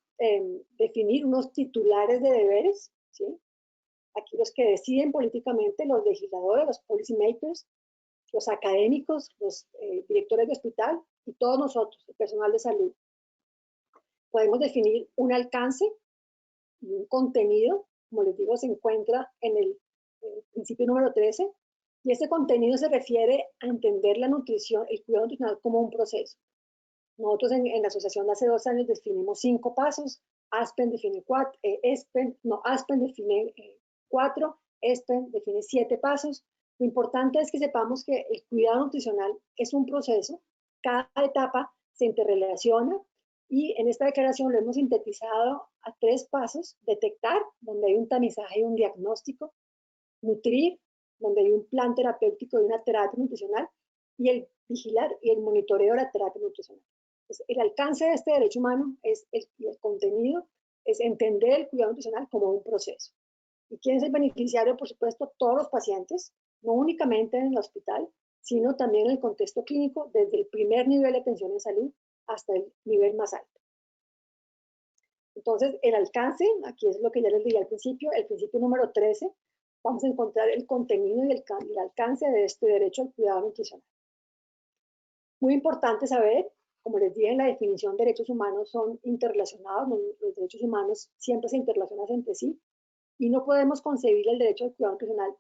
definir unos titulares de deberes, ¿sí? Aquí los que deciden políticamente, los legisladores, los policy makers, los académicos, los directores de hospital y todos nosotros, el personal de salud. Podemos definir un alcance y un contenido, como les digo, se encuentra en el principio número 13, y este contenido se refiere a entender la nutrición, el cuidado nutricional como un proceso. Nosotros en la asociación hace 2 años definimos 5 pasos, Aspen define 4, Aspen define 4, ESPEN define 7 pasos. Lo importante es que sepamos que el cuidado nutricional es un proceso, cada etapa se interrelaciona y en esta declaración lo hemos sintetizado a 3 pasos: detectar, donde hay un tamizaje y un diagnóstico; nutrir, donde hay un plan terapéutico y una terapia nutricional; y el vigilar y el monitoreo de la terapia nutricional. Entonces, el alcance de este derecho humano y el contenido es entender el cuidado nutricional como un proceso. ¿Y quién es el beneficiario? Por supuesto, todos los pacientes, no únicamente en el hospital, sino también en el contexto clínico, desde el primer nivel de atención en salud hasta el nivel más alto. Entonces, el alcance, aquí es lo que ya les dije al principio, el principio número 13, vamos a encontrar el contenido y el alcance de este derecho al cuidado nutricional. Muy importante saber, como les dije en la definición, derechos humanos son interrelacionados, los derechos humanos siempre se interrelacionan entre sí, y no podemos concebir el derecho al cuidado nutricional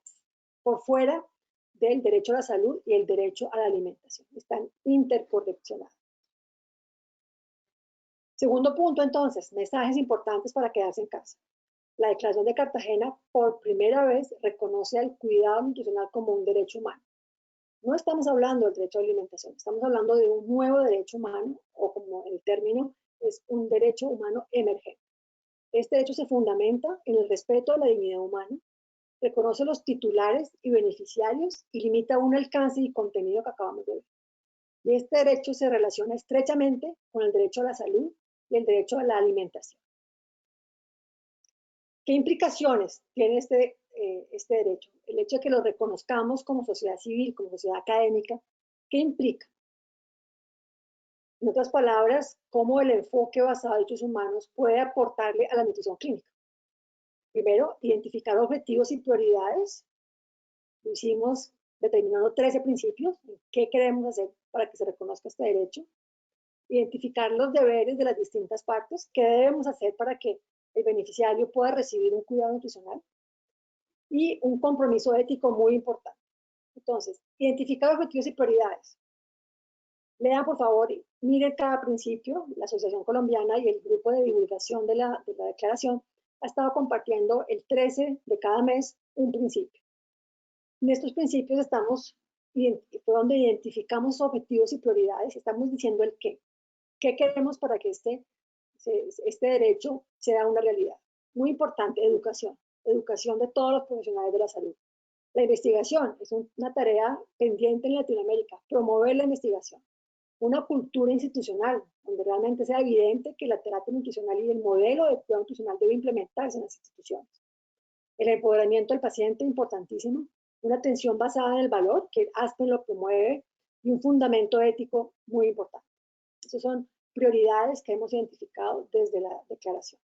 por fuera del derecho a la salud y el derecho a la alimentación. Están interconexionados. Segundo punto, entonces, mensajes importantes para quedarse en casa. La Declaración de Cartagena por primera vez reconoce al cuidado nutricional como un derecho humano. No estamos hablando del derecho a la alimentación, estamos hablando de un nuevo derecho humano, o como el término es, un derecho humano emergente. Este derecho se fundamenta en el respeto a la dignidad humana, reconoce los titulares y beneficiarios y limita un alcance y contenido que acabamos de ver. Y este derecho se relaciona estrechamente con el derecho a la salud y el derecho a la alimentación. ¿Qué implicaciones tiene este derecho? El hecho de que lo reconozcamos como sociedad civil, como sociedad académica, ¿qué implica? En otras palabras, cómo el enfoque basado en derechos humanos puede aportarle a la nutrición clínica. Primero, identificar objetivos y prioridades. Lo hicimos determinando 13 principios. ¿Qué queremos hacer para que se reconozca este derecho? Identificar los deberes de las distintas partes. ¿Qué debemos hacer para que el beneficiario pueda recibir un cuidado nutricional? Y un compromiso ético muy importante. Entonces, identificar objetivos y prioridades. Lean, por favor, miren cada principio. La Asociación Colombiana y el grupo de divulgación de la declaración ha estado compartiendo el 13 de cada mes un principio. En estos principios fue donde identificamos objetivos y prioridades. Estamos diciendo el qué. ¿Qué queremos para que este derecho sea una realidad? Muy importante, educación. Educación de todos los profesionales de la salud. La investigación es una tarea pendiente en Latinoamérica. Promover la investigación. Una cultura institucional, donde realmente sea evidente que la terapia nutricional y el modelo de cuidado nutricional debe implementarse en las instituciones. El empoderamiento del paciente, importantísimo. Una atención basada en el valor, que Aspen lo promueve, y un fundamento ético muy importante. Esas son prioridades que hemos identificado desde la declaración.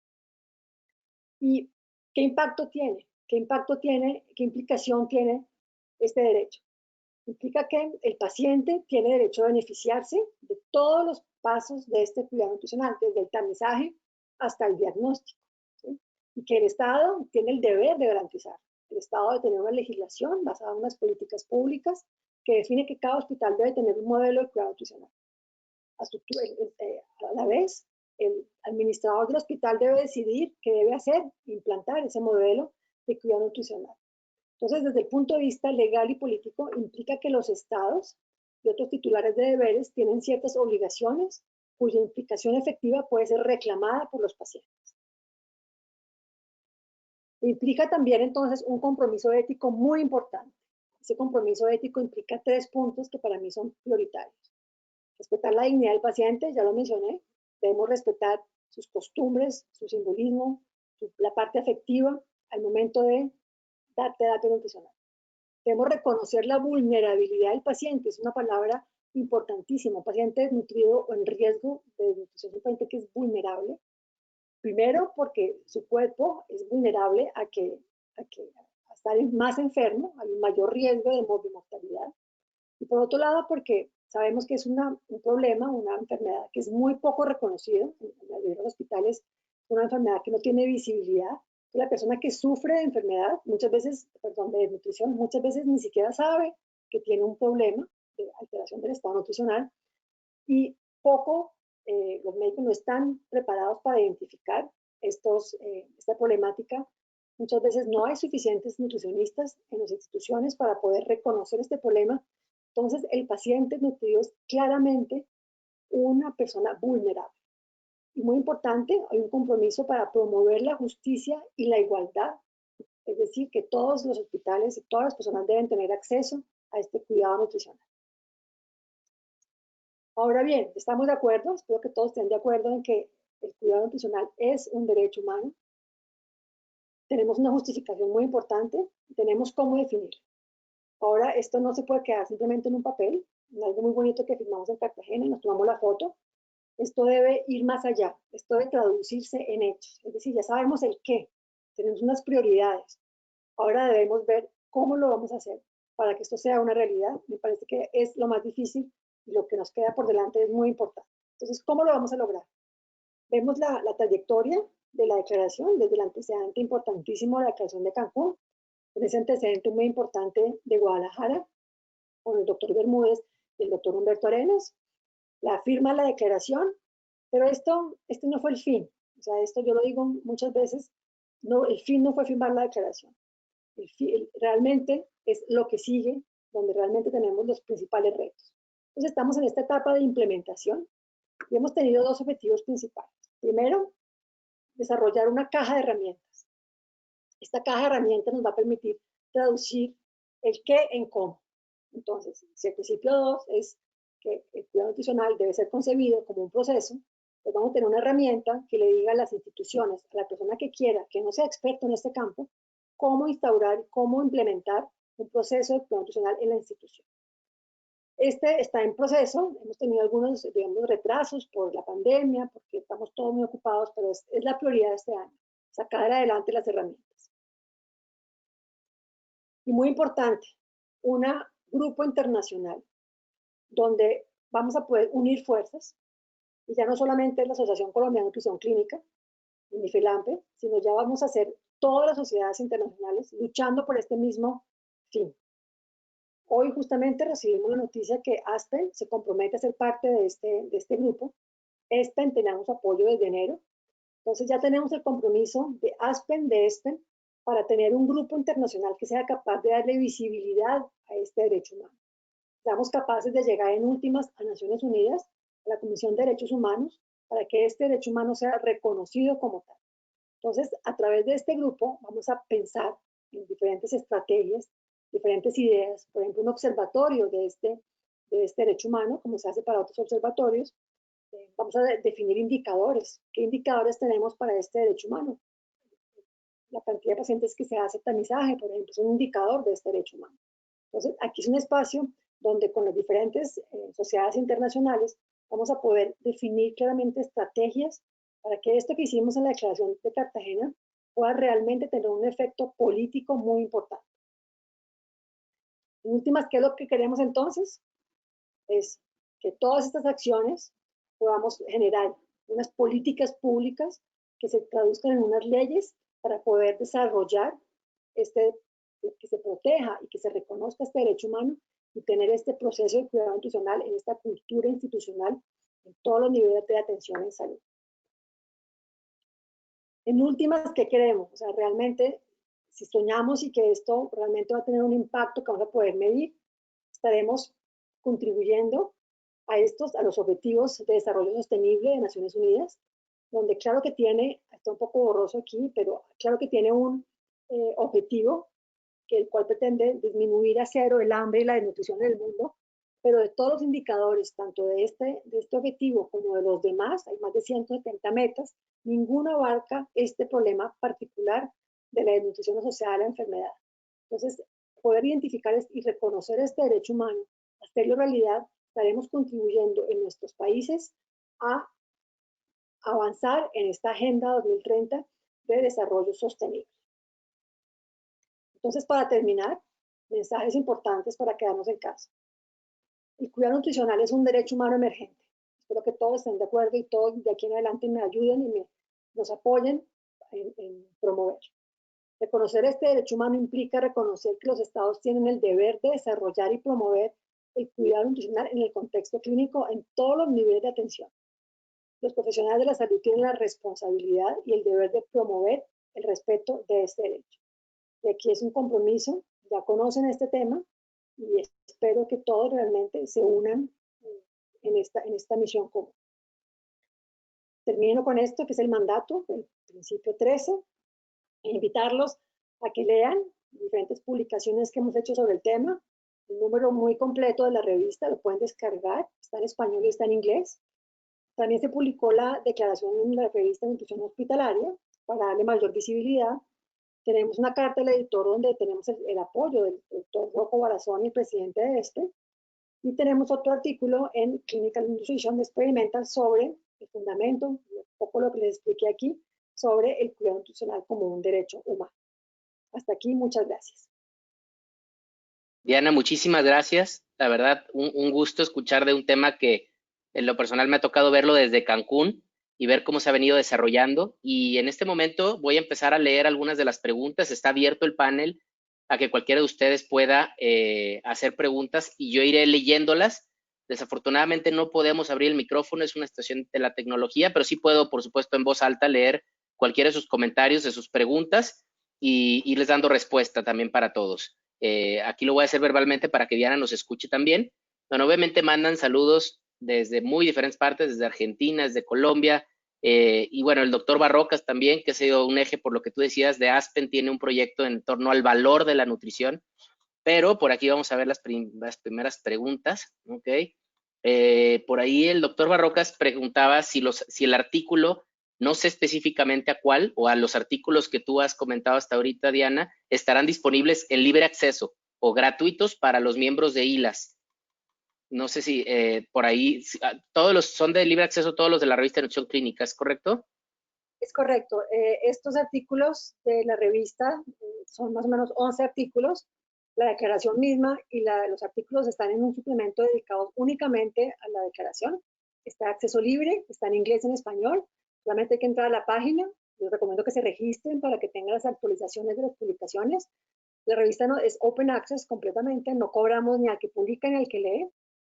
¿Y qué impacto tiene? ¿Qué impacto tiene? ¿Qué implicación tiene este derecho? Implica que el paciente tiene derecho a beneficiarse de todos los pasos de este cuidado nutricional, desde el tamizaje hasta el diagnóstico, ¿sí? Y que el Estado tiene el deber de garantizar. El Estado debe tener una legislación basada en unas políticas públicas que define que cada hospital debe tener un modelo de cuidado nutricional. A la vez, el administrador del hospital debe decidir qué debe hacer, implantar ese modelo de cuidado nutricional. Entonces, desde el punto de vista legal y político, implica que los estados y otros titulares de deberes tienen ciertas obligaciones cuya implicación efectiva puede ser reclamada por los pacientes. Implica también, entonces, un compromiso ético muy importante. Ese compromiso ético implica 3 puntos que para mí son prioritarios. Respetar la dignidad del paciente, ya lo mencioné. Debemos respetar sus costumbres, su simbolismo, la parte afectiva al momento de dar terapia nutricional. Debemos reconocer la vulnerabilidad del paciente, es una palabra importantísima. Un paciente desnutrido o en riesgo de desnutrición, un paciente que es vulnerable. Primero, porque su cuerpo es vulnerable a estar más enfermo, hay un mayor riesgo de mortalidad. Y por otro lado, porque sabemos que es un problema, una enfermedad que es muy poco reconocida en los hospitales, una enfermedad que no tiene visibilidad. La persona que sufre de enfermedad, de desnutrición, muchas veces ni siquiera sabe que tiene un problema de alteración del estado nutricional y poco los médicos no están preparados para identificar esta problemática. Muchas veces no hay suficientes nutricionistas en las instituciones para poder reconocer este problema. Entonces, el paciente nutrido es claramente una persona vulnerable. Y muy importante, hay un compromiso para promover la justicia y la igualdad. Es decir, que todos los hospitales y todas las personas deben tener acceso a este cuidado nutricional. Ahora bien, estamos de acuerdo, espero que todos estén de acuerdo en que el cuidado nutricional es un derecho humano. Tenemos una justificación muy importante, tenemos cómo definirlo. Ahora, esto no se puede quedar simplemente en un papel, en algo muy bonito que firmamos en Cartagena y nos tomamos la foto. Esto debe ir más allá, esto debe traducirse en hechos. Es decir, ya sabemos el qué, tenemos unas prioridades. Ahora debemos ver cómo lo vamos a hacer para que esto sea una realidad. Me parece que es lo más difícil y lo que nos queda por delante es muy importante. Entonces, ¿cómo lo vamos a lograr? Vemos la trayectoria de la declaración, desde el antecedente importantísimo de la declaración de Cancún, en ese antecedente muy importante de Guadalajara, con el doctor Bermúdez y el doctor Humberto Arenas, la firma la declaración, pero este no fue el fin. O sea, esto yo lo digo muchas veces, no, el fin no fue firmar la declaración. Realmente es lo que sigue, donde realmente tenemos los principales retos. Entonces estamos en esta etapa de implementación y hemos tenido dos objetivos principales. Primero, desarrollar una caja de herramientas. Esta caja de herramientas nos va a permitir traducir el qué en cómo. Entonces, si el principio 2 es que el cuidado nutricional debe ser concebido como un proceso, pues vamos a tener una herramienta que le diga a las instituciones, a la persona que quiera, que no sea experto en este campo, cómo instaurar, cómo implementar un proceso de cuidado nutricional en la institución. Este está en proceso, hemos tenido algunos, digamos, retrasos por la pandemia, porque estamos todos muy ocupados, pero es la prioridad de este año, sacar adelante las herramientas. Y muy importante, un grupo internacional donde vamos a poder unir fuerzas, y ya no solamente la Asociación Colombiana de Nutrición Clínica, ni FELAMPE, sino ya vamos a hacer todas las sociedades internacionales luchando por este mismo fin. Hoy justamente recibimos la noticia que ASPEN se compromete a ser parte de este grupo. ESPEN tenemos apoyo desde enero. Entonces ya tenemos el compromiso de ASPEN, de ESPEN, para tener un grupo internacional que sea capaz de darle visibilidad a este derecho humano. Seamos capaces de llegar en últimas a Naciones Unidas, a la Comisión de Derechos Humanos, para que este derecho humano sea reconocido como tal. Entonces, a través de este grupo vamos a pensar en diferentes estrategias, diferentes ideas, por ejemplo, un observatorio de este derecho humano, como se hace para otros observatorios. Vamos a definir indicadores. ¿Qué indicadores tenemos para este derecho humano? La cantidad de pacientes que se hace tamizaje, por ejemplo, es un indicador de este derecho humano. Entonces, aquí es un espacio donde con las diferentes sociedades internacionales vamos a poder definir claramente estrategias para que esto que hicimos en la Declaración de Cartagena pueda realmente tener un efecto político muy importante. En últimas, ¿qué es lo que queremos entonces? Es que todas estas acciones podamos generar unas políticas públicas que se traduzcan en unas leyes para poder desarrollar que se proteja y que se reconozca este derecho humano y tener este proceso de cuidado nutricional en esta cultura institucional en todos los niveles de atención en salud. En últimas, ¿qué queremos? O sea, realmente, si soñamos y que esto realmente va a tener un impacto que vamos a poder medir, estaremos contribuyendo a los objetivos de desarrollo sostenible de Naciones Unidas, donde claro que tiene, está un poco borroso aquí, pero claro que tiene un objetivo el cual pretende disminuir a cero el hambre y la desnutrición en el mundo, pero de todos los indicadores, tanto de este objetivo como de los demás, hay más de 170 metas, ninguno abarca este problema particular de la desnutrición asociada a la enfermedad. Entonces, poder identificar y reconocer este derecho humano, hacerlo realidad, estaremos contribuyendo en nuestros países a avanzar en esta Agenda 2030 de desarrollo sostenible. Entonces, para terminar, mensajes importantes para quedarnos en casa. El cuidado nutricional es un derecho humano emergente. Espero que todos estén de acuerdo y todos de aquí en adelante me ayuden y nos apoyen en promover. Reconocer este derecho humano implica reconocer que los estados tienen el deber de desarrollar y promover el cuidado nutricional en el contexto clínico en todos los niveles de atención. Los profesionales de la salud tienen la responsabilidad y el deber de promover el respeto de este derecho. Y aquí es un compromiso, ya conocen este tema y espero que todos realmente se unan en esta misión común. Termino con esto, que es el mandato, el principio 13, e invitarlos a que lean diferentes publicaciones que hemos hecho sobre el tema. Un número muy completo de la revista, lo pueden descargar, está en español y está en inglés. También se publicó la declaración en la revista de Nutrición Hospitalaria para darle mayor visibilidad. Tenemos una carta del editor donde tenemos el apoyo del doctor Rocco Barazón, el presidente de este. Y tenemos otro artículo en Clinical Nutrition Experimental sobre el fundamento, un poco lo que les expliqué aquí, sobre el cuidado nutricional como un derecho humano. Hasta aquí, muchas gracias. Diana, muchísimas gracias. La verdad, un gusto escuchar de un tema que en lo personal me ha tocado verlo desde Cancún y ver cómo se ha venido desarrollando. Y en este momento voy a empezar a leer algunas de las preguntas. Está abierto el panel a que cualquiera de ustedes pueda hacer preguntas y yo iré leyéndolas. Desafortunadamente no podemos abrir el micrófono, es una situación de la tecnología, pero sí puedo, por supuesto, en voz alta leer cualquiera de sus comentarios, de sus preguntas y irles dando respuesta también para todos. Aquí lo voy a hacer verbalmente para que Diana nos escuche también. Bueno, obviamente mandan saludos desde muy diferentes partes, desde Argentina, desde Colombia, y bueno, el doctor Barrocas también, que ha sido un eje por lo que tú decías de Aspen, tiene un proyecto en torno al valor de la nutrición, pero por aquí vamos a ver las primeras preguntas, ¿ok? Por ahí el doctor Barrocas preguntaba si el artículo, no sé específicamente a cuál, o a los artículos que tú has comentado hasta ahorita, Diana, estarán disponibles en libre acceso o gratuitos para los miembros de ILAS. No sé si por ahí, todos los son de libre acceso, todos los de la revista de Nutrición Clínica, ¿es correcto? Es correcto. Estos artículos de la revista son más o menos 11 artículos. La declaración misma y los artículos están en un suplemento dedicado únicamente a la declaración. Está acceso libre, está en inglés y en español. Solamente hay que entrar a la página. Les recomiendo que se registren para que tengan las actualizaciones de las publicaciones. La revista es open access completamente, no cobramos ni al que publica ni al que lee.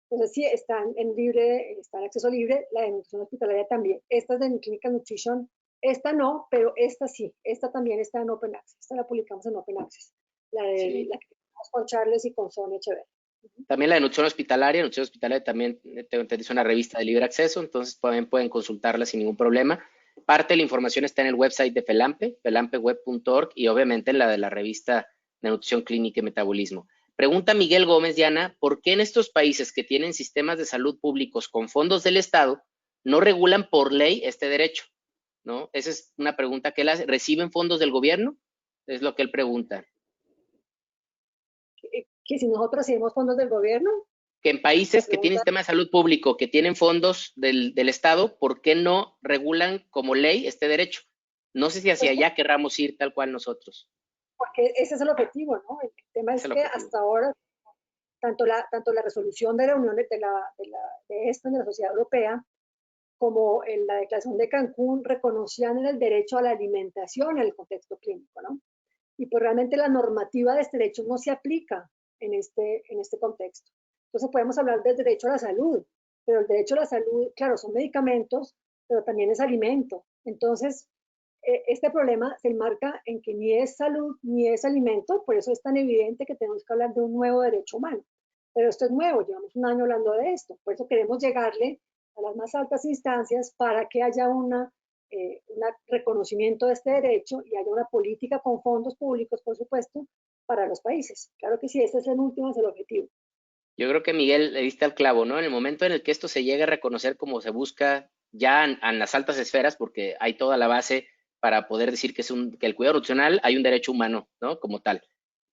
Entonces, sí, están en acceso libre. La de nutrición hospitalaria también. Esta es de Clinical Nutrition. Esta no, pero esta sí. Esta también está en Open Access. Esta la publicamos en Open Access. La que tenemos con Charles y con Sonia Echeverri. También la de Nutrición Hospitalaria también es una revista de libre acceso, entonces pueden consultarla sin ningún problema. Parte de la información está en el website de FELAMPE, felampeweb.org, y obviamente en la de la revista de Nutrición Clínica y Metabolismo. Pregunta Miguel Gómez, Diana, ¿por qué en estos países que tienen sistemas de salud públicos con fondos del Estado no regulan por ley este derecho? ¿No? Esa es una pregunta que él hace. ¿Reciben fondos del gobierno? Es lo que él pregunta. Que si nosotros recibimos fondos del gobierno. Que en países que tienen sistema de salud público, que tienen fondos del Estado, ¿por qué no regulan como ley este derecho? No sé si hacia allá querramos ir tal cual nosotros. Porque ese es el objetivo, ¿no? El tema es que hasta ahora, tanto la resolución de la Unión de la Sociedad Europea, como en la Declaración de Cancún, reconocían el derecho a la alimentación en el contexto clínico, ¿no? Y pues realmente la normativa de este derecho no se aplica en este contexto. Entonces podemos hablar del derecho a la salud, pero el derecho a la salud, claro, son medicamentos, pero también es alimento. Entonces, este problema se enmarca en que ni es salud ni es alimento, por eso es tan evidente que tenemos que hablar de un nuevo derecho humano. Pero esto es nuevo, llevamos un año hablando de esto, por eso queremos llegarle a las más altas instancias para que haya un reconocimiento de este derecho y haya una política con fondos públicos, por supuesto, para los países. Claro que sí, ese es el último, es el objetivo. Yo creo que Miguel le diste al clavo, ¿no? En el momento en el que esto se llegue a reconocer como se busca ya en las altas esferas, porque hay toda la base para poder decir que el cuidado nutricional hay un derecho humano, ¿no? Como tal.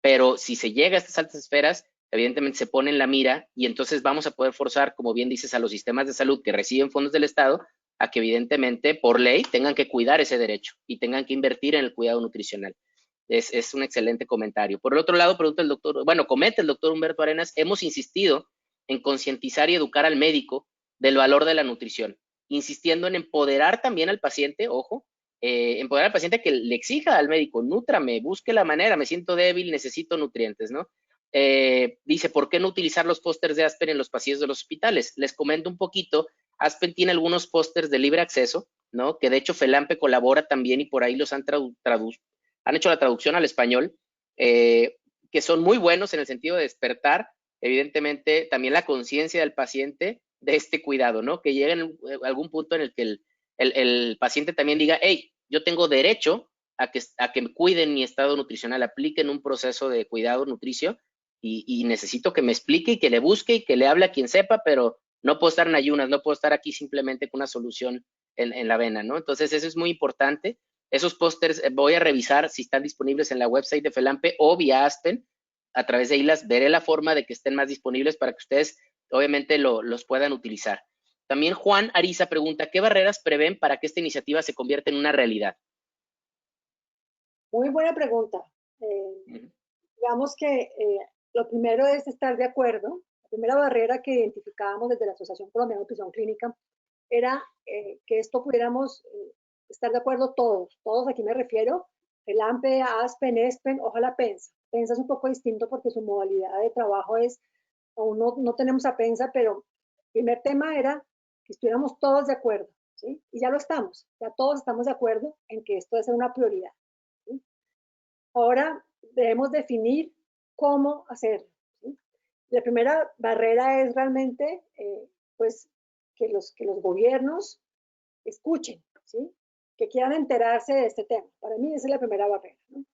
Pero si se llega a estas altas esferas, evidentemente se pone en la mira y entonces vamos a poder forzar, como bien dices, a los sistemas de salud que reciben fondos del Estado a que evidentemente por ley tengan que cuidar ese derecho y tengan que invertir en el cuidado nutricional. Es un excelente comentario. Por el otro lado, comenta el doctor Humberto Arenas, hemos insistido en concientizar y educar al médico del valor de la nutrición, insistiendo en empoderar también al paciente, ojo, empoderar al paciente que le exija al médico, nútrame, busque la manera, me siento débil, necesito nutrientes, ¿no? dice, ¿por qué no utilizar los pósters de Aspen en los pasillos de los hospitales? Les comento un poquito. Aspen tiene algunos pósters de libre acceso, ¿no? Que de hecho FELAMPE colabora también y por ahí los han hecho la traducción al español, que son muy buenos en el sentido de despertar, evidentemente, también la conciencia del paciente de este cuidado, ¿no? Que llegue en algún punto en el que el paciente también diga, hey, yo tengo derecho a que me cuiden mi estado nutricional, apliquen un proceso de cuidado nutricio y necesito que me explique y que le busque y que le hable a quien sepa, pero no puedo estar en ayunas, no puedo estar aquí simplemente con una solución en la vena, ¿no? Entonces, eso es muy importante. Esos pósters voy a revisar si están disponibles en la website de FELAMPE o vía Aspen. A través de ahí veré la forma de que estén más disponibles para que ustedes, obviamente, los puedan utilizar. También Juan Ariza pregunta, ¿qué barreras prevén para que esta iniciativa se convierta en una realidad? Muy buena pregunta. Digamos que lo primero es estar de acuerdo. La primera barrera que identificábamos desde la Asociación Colombiana de Nutrición Clínica era que esto pudiéramos estar de acuerdo todos aquí me refiero, FELAMPE, ASPEN, ESPEN, ojalá PENSA. PENSA es un poco distinto porque su modalidad de trabajo es, aún no tenemos a PENSA, pero el primer tema era que estuviéramos todos de acuerdo, ¿sí? Y ya lo estamos, ya todos estamos de acuerdo en que esto debe ser una prioridad, ¿sí? Ahora debemos definir cómo hacerlo, ¿sí? La primera barrera es realmente, pues, que los gobiernos escuchen, ¿sí? Que quieran enterarse de este tema. Para mí esa es la primera barrera, ¿no?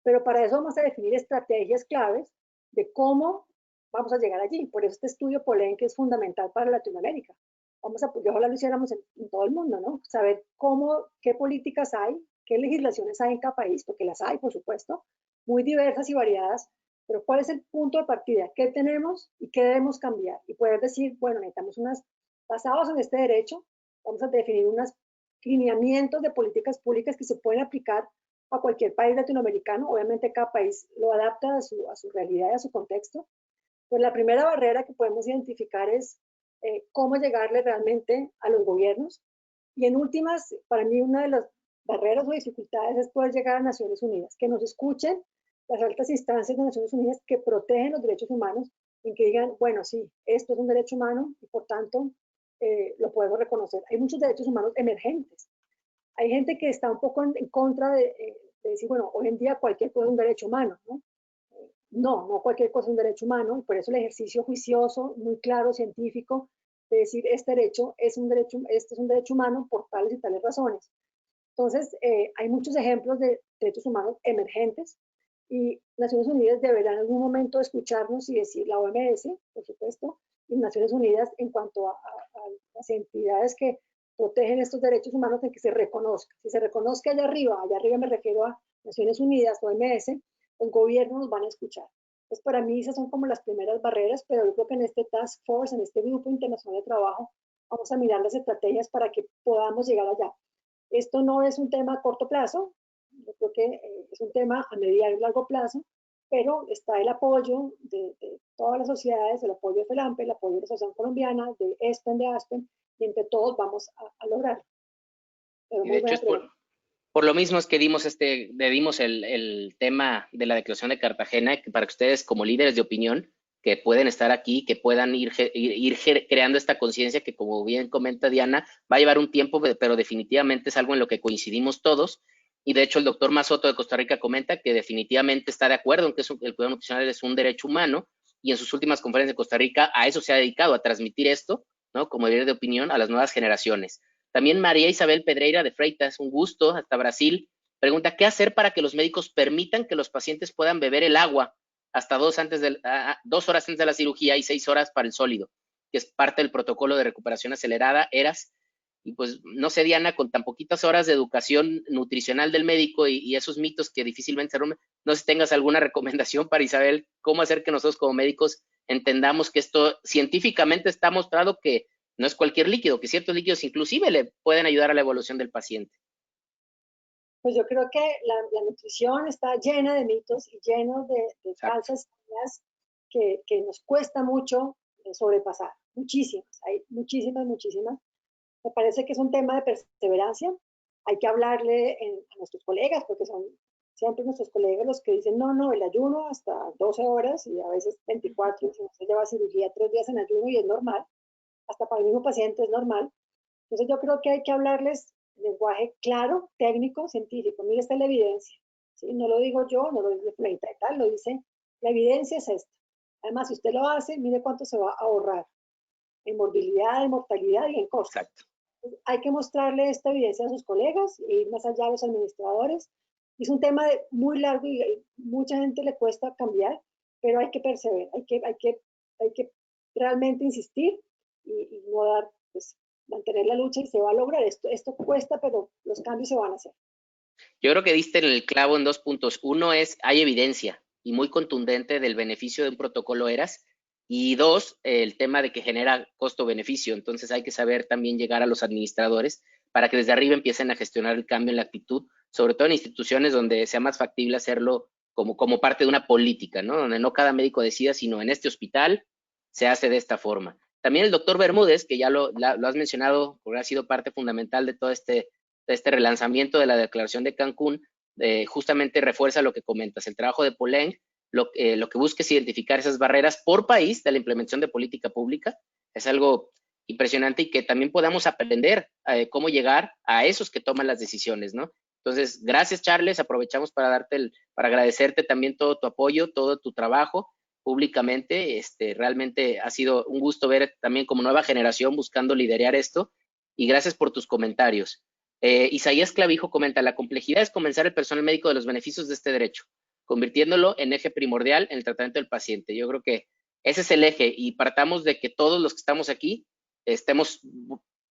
Pero para eso vamos a definir estrategias claves de cómo vamos a llegar allí. Por eso este estudio Polenque es fundamental para Latinoamérica. Ojalá lo hiciéramos en todo el mundo, ¿no? Saber qué políticas hay, qué legislaciones hay en cada país, porque las hay, por supuesto, muy diversas y variadas, pero cuál es el punto de partida, qué tenemos y qué debemos cambiar. Y poder decir, bueno, necesitamos basados en este derecho, vamos a definir unos lineamientos de políticas públicas que se pueden aplicar a cualquier país latinoamericano. Obviamente cada país lo adapta a su realidad y a su contexto. Pues la primera barrera que podemos identificar es cómo llegarle realmente a los gobiernos. Y en últimas, para mí una de las barreras o dificultades es poder llegar a Naciones Unidas, que nos escuchen las altas instancias de Naciones Unidas que protegen los derechos humanos y que digan, bueno, sí, esto es un derecho humano y por tanto lo podemos reconocer. Hay muchos derechos humanos emergentes. Hay gente que está un poco en contra de decir, bueno, hoy en día cualquier cosa es un derecho humano, ¿no? No cualquier cosa es un derecho humano, y por eso el ejercicio juicioso, muy claro, científico, de decir este es un derecho humano por tales y tales razones. Entonces, hay muchos ejemplos de derechos humanos emergentes y Naciones Unidas deberá en algún momento escucharnos y decir, la OMS, por supuesto, y Naciones Unidas en cuanto a las entidades que protegen estos derechos humanos, en que se reconozca. Si se reconozca allá arriba me refiero a Naciones Unidas, OMS, los gobiernos nos van a escuchar. Entonces, para mí esas son como las primeras barreras, pero yo creo que en este Task Force, en este grupo internacional de trabajo, vamos a mirar las estrategias para que podamos llegar allá. Esto no es un tema a corto plazo, yo creo que es un tema a mediano y largo plazo, pero está el apoyo de todas las sociedades, el apoyo de FELAMPE, el apoyo de la Asociación Colombiana, de ESPEN, de ASPEN, y entre todos vamos a lograrlo. Y de hecho es por lo mismo es que dimos el tema de la Declaración de Cartagena, que para que ustedes como líderes de opinión, que pueden estar aquí, que puedan ir creando esta conciencia que, como bien comenta Diana, va a llevar un tiempo, pero definitivamente es algo en lo que coincidimos todos. Y de hecho el doctor Mazoto de Costa Rica comenta que definitivamente está de acuerdo en que el cuidado nutricional es un derecho humano, y en sus últimas conferencias de Costa Rica a eso se ha dedicado, a transmitir esto, ¿no? Como líder de opinión a las nuevas generaciones. También María Isabel Pedreira de Freitas, un gusto, hasta Brasil, pregunta, ¿qué hacer para que los médicos permitan que los pacientes puedan beber el agua hasta 2 horas antes de la cirugía y 6 horas para el sólido, que es parte del protocolo de recuperación acelerada, ERAS? Y pues, no sé, Diana, con tan poquitas horas de educación nutricional del médico y esos mitos que difícilmente se rompen, no sé si tengas alguna recomendación para Isabel, cómo hacer que nosotros como médicos entendamos que esto científicamente está mostrado que no es cualquier líquido, que ciertos líquidos inclusive le pueden ayudar a la evolución del paciente. Pues yo creo que la nutrición está llena de mitos y lleno de falsas ideas que nos cuesta mucho sobrepasar. Muchísimas, hay muchísimas. Me parece que es un tema de perseverancia. Hay que hablarle a nuestros colegas porque son siempre nuestros colegas los que dicen, no, no, el ayuno hasta 12 horas y a veces 24, si no se lleva cirugía 3 días en ayuno y es normal, hasta para el mismo paciente es normal. Entonces yo creo que hay que hablarles lenguaje claro, técnico, científico. Mire, esta es la evidencia. ¿Sí? No lo digo yo, no lo dice Fleita y tal, lo dice, la evidencia es esta. Además, si usted lo hace, mire cuánto se va a ahorrar en morbilidad, en mortalidad y en costos. Exacto. Hay que mostrarle esta evidencia a sus colegas e ir más allá de los administradores. Es un tema muy largo y mucha gente le cuesta cambiar, pero hay que perseverar, hay que realmente insistir y no dar, pues, mantener la lucha y se va a lograr. Esto cuesta, pero los cambios se van a hacer. Yo creo que diste en el clavo en 2 puntos. Uno es, hay evidencia y muy contundente del beneficio de un protocolo ERAS. Y dos, el tema de que genera costo-beneficio. Entonces hay que saber también llegar a los administradores para que desde arriba empiecen a gestionar el cambio en la actitud, sobre todo en instituciones donde sea más factible hacerlo como parte de una política, ¿no? Donde no cada médico decida, sino en este hospital se hace de esta forma. También el doctor Bermúdez, que ya lo has mencionado, porque ha sido parte fundamental de todo este relanzamiento de la Declaración de Cancún, justamente refuerza lo que comentas, el trabajo de Poleng, lo que busca es identificar esas barreras por país de la implementación de política pública. Es algo impresionante y que también podamos aprender cómo llegar a esos que toman las decisiones, ¿no? Entonces, gracias, Charles. Aprovechamos para agradecerte también todo tu apoyo, todo tu trabajo públicamente. Realmente ha sido un gusto ver también como nueva generación buscando liderar esto y gracias por tus comentarios. Isaías Clavijo comenta, la complejidad es convencer al personal médico de los beneficios de este derecho, convirtiéndolo en eje primordial en el tratamiento del paciente. Yo creo que ese es el eje y partamos de que todos los que estamos aquí estemos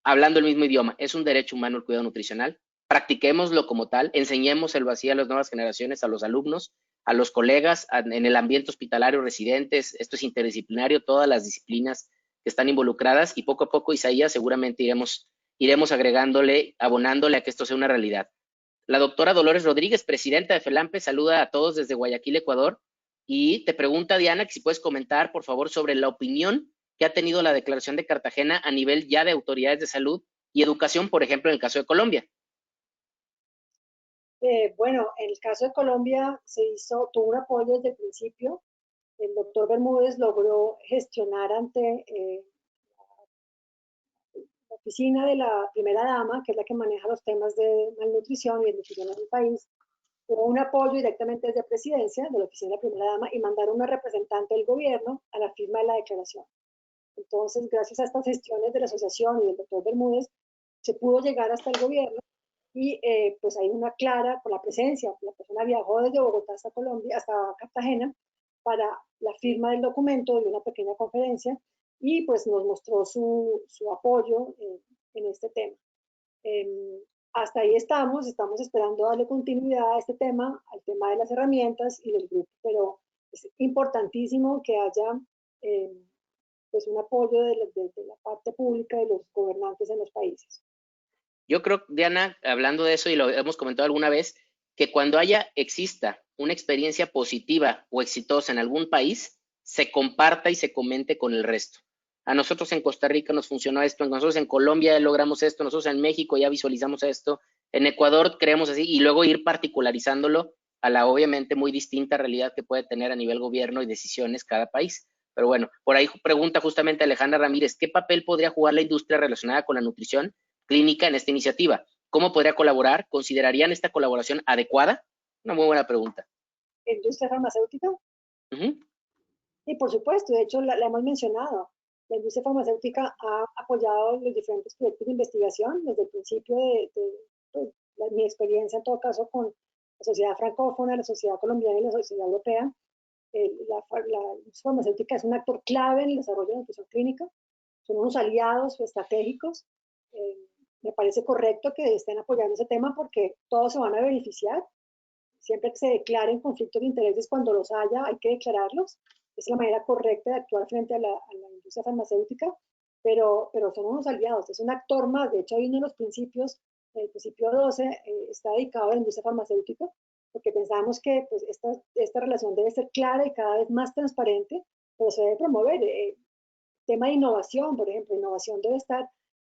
hablando el mismo idioma. Es un derecho humano el cuidado nutricional. Practiquémoslo como tal, enseñémoselo así a las nuevas generaciones, a los alumnos, a los colegas, en el ambiente hospitalario, residentes. Esto es interdisciplinario, todas las disciplinas que están involucradas y poco a poco, Isaías, seguramente iremos agregándole, abonándole a que esto sea una realidad. La doctora Dolores Rodríguez, presidenta de FELAMPE, saluda a todos desde Guayaquil, Ecuador, y te pregunta, Diana, que si puedes comentar, por favor, sobre la opinión que ha tenido la Declaración de Cartagena a nivel ya de autoridades de salud y educación, por ejemplo, en el caso de Colombia. Bueno, en el caso de Colombia tuvo un apoyo desde el principio. El doctor Bermúdez logró gestionar ante la oficina de la primera dama, que es la que maneja los temas de malnutrición y nutrición en el país, hubo un apoyo directamente desde presidencia de la oficina de la primera dama y mandaron una representante del gobierno a la firma de la declaración. Entonces, gracias a estas gestiones de la asociación y del doctor Bermúdez, se pudo llegar hasta el gobierno y pues hay una clara, con la presencia, la persona viajó desde Bogotá hasta Colombia, hasta Cartagena, para la firma del documento de una pequeña conferencia y pues nos mostró su apoyo en este tema. Hasta ahí estamos esperando darle continuidad a este tema, al tema de las herramientas y del grupo, pero es importantísimo que haya pues un apoyo de la parte pública de los gobernantes en los países. Yo creo, Diana, hablando de eso, y lo hemos comentado alguna vez, que cuando exista una experiencia positiva o exitosa en algún país, se comparta y se comente con el resto. A nosotros en Costa Rica nos funcionó esto, nosotros en Colombia logramos esto, nosotros en México ya visualizamos esto, en Ecuador creemos así, y luego ir particularizándolo a la obviamente muy distinta realidad que puede tener a nivel gobierno y decisiones cada país. Pero bueno, por ahí pregunta justamente Alejandra Ramírez, ¿qué papel podría jugar la industria relacionada con la nutrición clínica en esta iniciativa? ¿Cómo podría colaborar? ¿Considerarían esta colaboración adecuada? Una muy buena pregunta. ¿Industria farmacéutica? Sí, por supuesto, de hecho la hemos mencionado. La industria farmacéutica ha apoyado los diferentes proyectos de investigación desde el principio mi experiencia en todo caso con la sociedad francófona, la sociedad colombiana y la sociedad europea. La industria farmacéutica es un actor clave en el desarrollo de la nutrición clínica, son unos aliados estratégicos. Me parece correcto que estén apoyando ese tema porque todos se van a beneficiar. Siempre que se declaren conflictos de intereses, cuando los haya, hay que declararlos. Es la manera correcta de actuar frente a la industria farmacéutica, pero son unos aliados, es un actor más. De hecho, hay uno de los principios, el principio 12, está dedicado a la industria farmacéutica, porque pensamos que pues, esta relación debe ser clara y cada vez más transparente, pero se debe promover. Tema de innovación, por ejemplo, innovación debe estar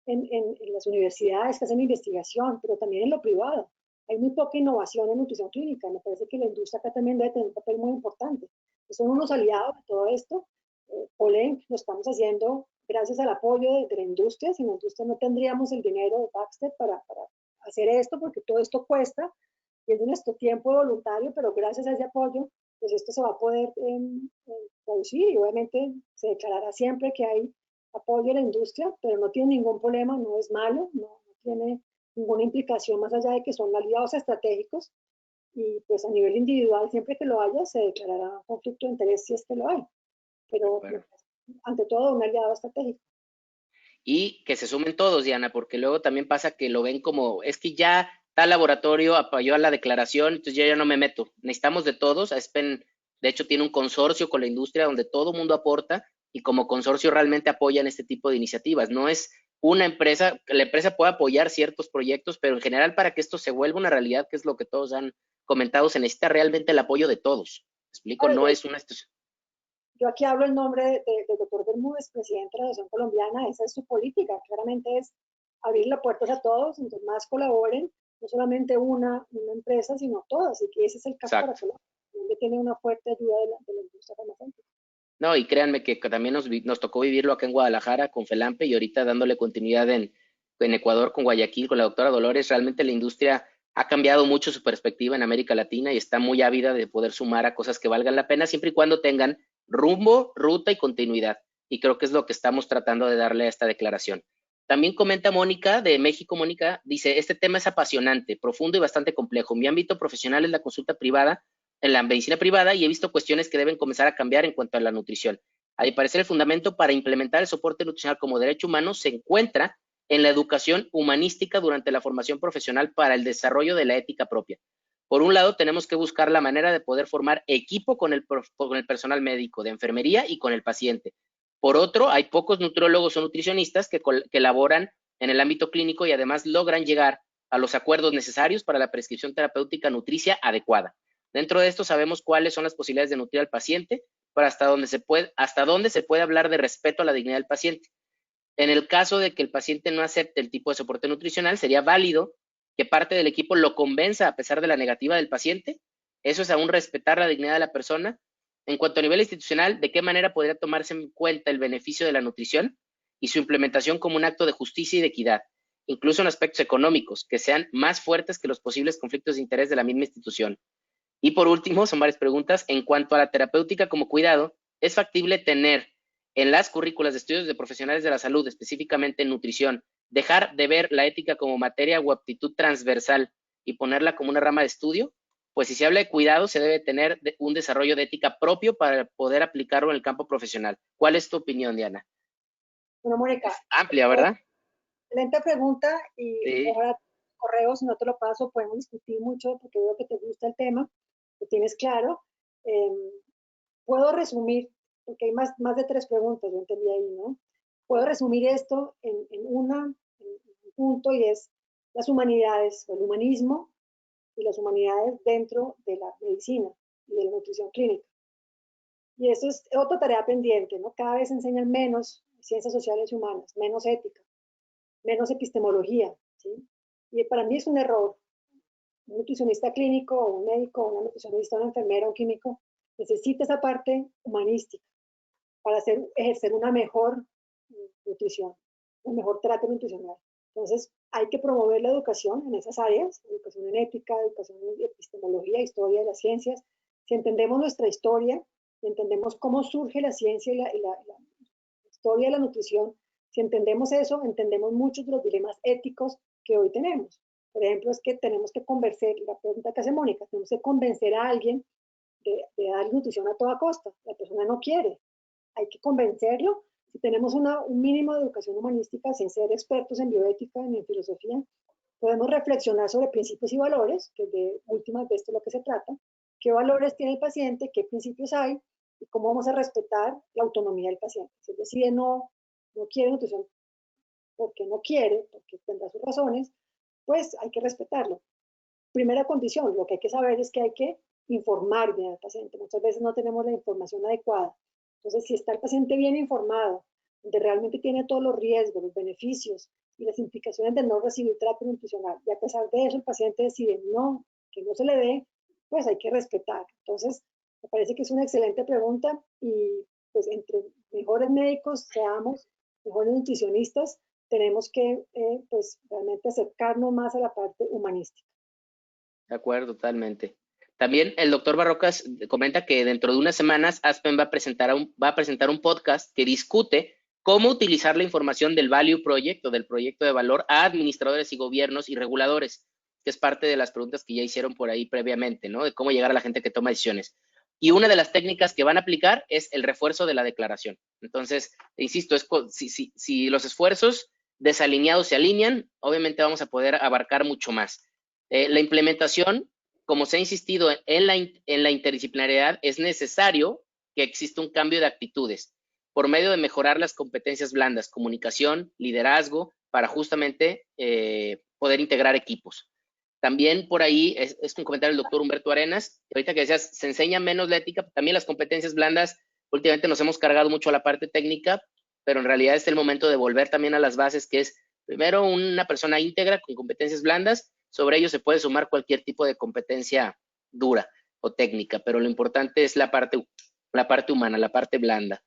en las universidades que hacen investigación, pero también en lo privado. hay muy poca innovación en nutrición clínica. Me parece que la industria acá también debe tener un papel muy importante. Son unos aliados de todo esto. Polen lo estamos haciendo gracias al apoyo de la industria. Sin la industria no tendríamos el dinero de Baxter para hacer esto, porque todo esto cuesta y es de nuestro tiempo voluntario, pero gracias a ese apoyo, pues esto se va a poder producir, y obviamente se declarará siempre que hay apoyo a la industria, pero no tiene ningún problema, no es malo, no tiene ninguna implicación más allá de que son aliados estratégicos, y pues a nivel individual, siempre que lo haya, se declarará un conflicto de interés si es que lo hay, pero Bueno. ante todo un aliado estratégico. Y que se sumen todos, Diana, porque luego también pasa que lo ven como, es que ya tal laboratorio apoyó a la declaración, entonces yo ya no me meto. Necesitamos de todos. Aspen, de hecho, tiene un consorcio con la industria donde todo mundo aporta y como consorcio realmente apoyan este tipo de iniciativas. No es una empresa, la empresa puede apoyar ciertos proyectos, pero en general para que esto se vuelva una realidad, que es lo que todos han comentado, se necesita realmente el apoyo de todos. ¿Me explico? No es una... Yo aquí hablo en nombre del doctor Bermúdez, presidente de la Asociación Colombiana. Esa es su política, claramente es abrir las puertas a todos, entonces más colaboren, no solamente una empresa, sino todas, y que ese es el caso para Colombia, donde tiene una fuerte ayuda de la industria farmacéutica. No, y créanme que también nos tocó vivirlo acá en Guadalajara con Felampe y ahorita dándole continuidad en Ecuador con Guayaquil, con la doctora Dolores. Realmente la industria ha cambiado mucho su perspectiva en América Latina y está muy ávida de poder sumar a cosas que valgan la pena siempre y cuando tengan rumbo, ruta y continuidad. Y creo que es lo que estamos tratando de darle a esta declaración. También comenta Mónica de México. Mónica dice, este tema es apasionante, profundo y bastante complejo. Mi ámbito profesional es la consulta privada, en la medicina privada, y he visto cuestiones que deben comenzar a cambiar en cuanto a la nutrición. A mi parecer, el fundamento para implementar el soporte nutricional como derecho humano se encuentra en la educación humanística durante la formación profesional para el desarrollo de la ética propia. Por un lado, tenemos que buscar la manera de poder formar equipo con el personal médico, de enfermería y con el paciente. Por otro, hay pocos nutriólogos o nutricionistas que elaboran en el ámbito clínico y además logran llegar a los acuerdos necesarios para la prescripción terapéutica nutricia adecuada. Dentro de esto sabemos cuáles son las posibilidades de nutrir al paciente, pero hasta dónde se puede hablar de respeto a la dignidad del paciente. En el caso de que el paciente no acepte el tipo de soporte nutricional, sería válido que parte del equipo lo convenza a pesar de la negativa del paciente. Eso es aún respetar la dignidad de la persona. En cuanto a nivel institucional, ¿de qué manera podría tomarse en cuenta el beneficio de la nutrición y su implementación como un acto de justicia y de equidad, incluso en aspectos económicos, que sean más fuertes que los posibles conflictos de interés de la misma institución? Y por último, son varias preguntas. En cuanto a la terapéutica como cuidado, ¿es factible tener en las currículas de estudios de profesionales de la salud, específicamente en nutrición, dejar de ver la ética como materia o aptitud transversal y ponerla como una rama de estudio? Pues si se habla de cuidado, se debe tener un desarrollo de ética propio para poder aplicarlo en el campo profesional. ¿Cuál es tu opinión, Diana? Bueno, Mónica, Es amplia, ¿verdad? excelente pregunta, y Sí. ojalá correos, si no te lo paso, podemos discutir mucho porque veo que te gusta el tema, que tienes claro. Eh, Puedo resumir, porque hay más de 3 preguntas, yo entendí ahí, ¿no? Puedo resumir esto en un punto, y es las humanidades, o el humanismo y las humanidades dentro de la medicina y de la nutrición clínica. Y eso es otra tarea pendiente, ¿no? Cada vez se enseñan menos ciencias sociales y humanas, menos ética, menos epistemología, ¿sí? Y para mí es un error. Un nutricionista clínico, o un médico, una nutricionista, una enfermera, un químico, necesita esa parte humanística para ejercer una mejor nutrición, un mejor trato nutricional. Entonces, hay que promover la educación en esas áreas, educación en ética, educación en epistemología, historia de las ciencias. Si entendemos nuestra historia, si entendemos cómo surge la ciencia y la historia de la nutrición, si entendemos eso, entendemos muchos de los dilemas éticos que hoy tenemos. Por ejemplo, es que tenemos que convencer, la pregunta que hace Mónica, tenemos que convencer a alguien de dar nutrición a toda costa. La persona no quiere, hay que convencerlo. Si tenemos un mínimo de educación humanística, sin ser expertos en bioética ni en filosofía, podemos reflexionar sobre principios y valores, que de últimas de esto es lo que se trata. ¿Qué valores tiene el paciente? ¿Qué principios hay? Y cómo vamos a respetar la autonomía del paciente. Si él decide no quiere nutrición porque no quiere, porque tendrá sus razones, pues hay que respetarlo. Primera condición, lo que hay que saber es que hay que informar bien al paciente. Muchas veces no tenemos la información adecuada. Entonces, si está el paciente bien informado, donde realmente tiene todos los riesgos, los beneficios, y las implicaciones de no recibir terapia nutricional. Y a pesar de eso, el paciente decide no, que no se le dé, pues hay que respetar. Entonces, me parece que es una excelente pregunta y pues entre mejores médicos seamos, mejores nutricionistas, tenemos que pues realmente acercarnos más a la parte humanística. De acuerdo, totalmente. También el doctor Barrocas comenta que dentro de unas semanas Aspen va a presentar un podcast que discute cómo utilizar la información del Value Project o del proyecto de valor a administradores y gobiernos y reguladores, que es parte de las preguntas que ya hicieron por ahí previamente, ¿no? De cómo llegar a la gente que toma decisiones. Y una de las técnicas que van a aplicar es el refuerzo de la declaración. Entonces, insisto, si los esfuerzos desalineados se alinean, obviamente vamos a poder abarcar mucho más. La implementación, como se ha insistido en la interdisciplinariedad, es necesario que exista un cambio de actitudes por medio de mejorar las competencias blandas, comunicación, liderazgo, para justamente poder integrar equipos. También por ahí es un comentario del doctor Humberto Arenas, ahorita que decías, se enseña menos la ética, también las competencias blandas, últimamente nos hemos cargado mucho a la parte técnica, pero en realidad es el momento de volver también a las bases, que es primero una persona íntegra con competencias blandas, sobre ello se puede sumar cualquier tipo de competencia dura o técnica, pero lo importante es la parte humana, la parte blanda.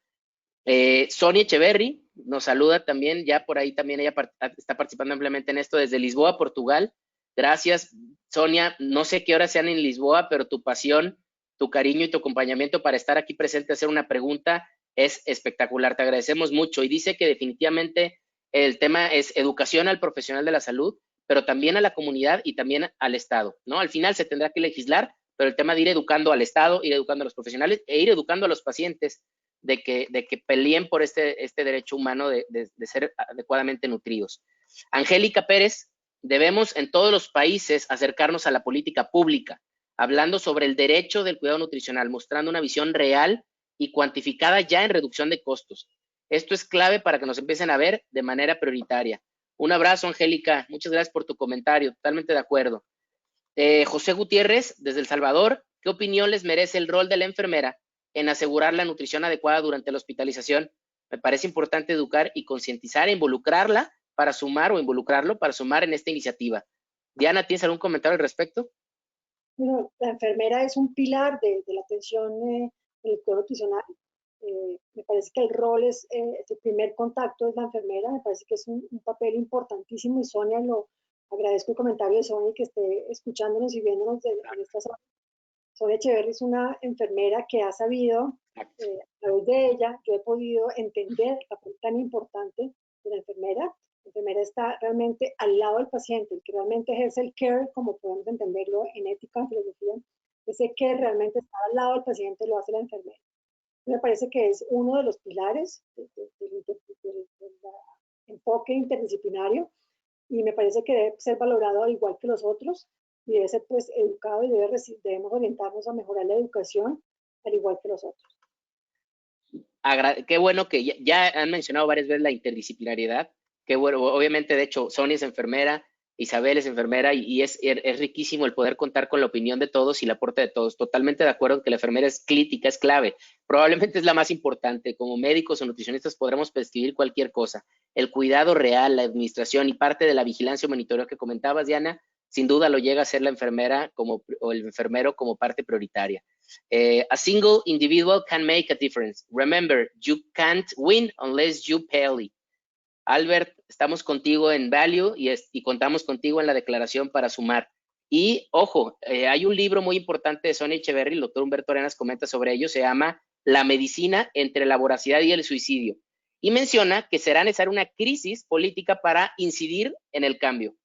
Sonia Echeverry nos saluda también, ya por ahí también ella está participando ampliamente en esto desde Lisboa, Portugal. Gracias, Sonia. No sé qué horas sean en Lisboa, pero tu pasión, tu cariño y tu acompañamiento para estar aquí presente, hacer una pregunta, es espectacular. Te agradecemos mucho. Y dice que definitivamente el tema es educación al profesional de la salud, pero también a la comunidad y también al Estado, ¿no? Al final se tendrá que legislar, pero el tema de ir educando al Estado, ir educando a los profesionales e ir educando a los pacientes de que peleen por este derecho humano de ser adecuadamente nutridos. Angélica Pérez, debemos en todos los países acercarnos a la política pública, hablando sobre el derecho del cuidado nutricional, mostrando una visión real y cuantificada ya en reducción de costos. Esto es clave para que nos empiecen a ver de manera prioritaria. Un abrazo, Angélica. Muchas gracias por tu comentario. Totalmente de acuerdo. José Gutiérrez, desde El Salvador, ¿qué opinión les merece el rol de la enfermera en asegurar la nutrición adecuada durante la hospitalización? Me parece importante educar y concientizar e involucrarla para sumar o involucrarlo para sumar en esta iniciativa. Diana, ¿tienes algún comentario al respecto? Bueno, la enfermera es un pilar de la atención del cuidado nutricional. Me parece que el rol es, el primer contacto es la enfermera, me parece que es un papel importantísimo y Sonia, lo agradezco el comentario de Sonia que esté escuchándonos y viéndonos en esta zona. Sonia Echeverry es una enfermera que ha sabido, a través de ella, yo he podido entender el papel tan importante de la enfermera. La enfermera está realmente al lado del paciente, el que realmente ejerce el care, como podemos entenderlo en ética, en filosofía, ese care realmente está al lado del paciente, lo hace la enfermera. Me parece que es uno de los pilares del enfoque interdisciplinario y me parece que debe ser valorado al igual que los otros y debe ser pues educado y debemos orientarnos a mejorar la educación al igual que los otros. Qué bueno que ya han mencionado varias veces la interdisciplinariedad. Qué bueno, obviamente, de hecho, Sonia es enfermera, Isabel es enfermera y es riquísimo el poder contar con la opinión de todos y el aporte de todos. Totalmente de acuerdo en que la enfermera es crítica, es clave. Probablemente es la más importante. Como médicos o nutricionistas podremos prescribir cualquier cosa. El cuidado real, la administración y parte de la vigilancia o monitoreo que comentabas, Diana, sin duda lo llega a ser la enfermera o el enfermero como parte prioritaria. A single individual can make a difference. Remember, you can't win unless you pay. Albert, estamos contigo en Value y contamos contigo en la declaración para sumar. Y, ojo, hay un libro muy importante de Sonia Echeverry, el doctor Humberto Arenas comenta sobre ello, se llama La medicina entre la voracidad y el suicidio. Y menciona que será necesaria una crisis política para incidir en el cambio.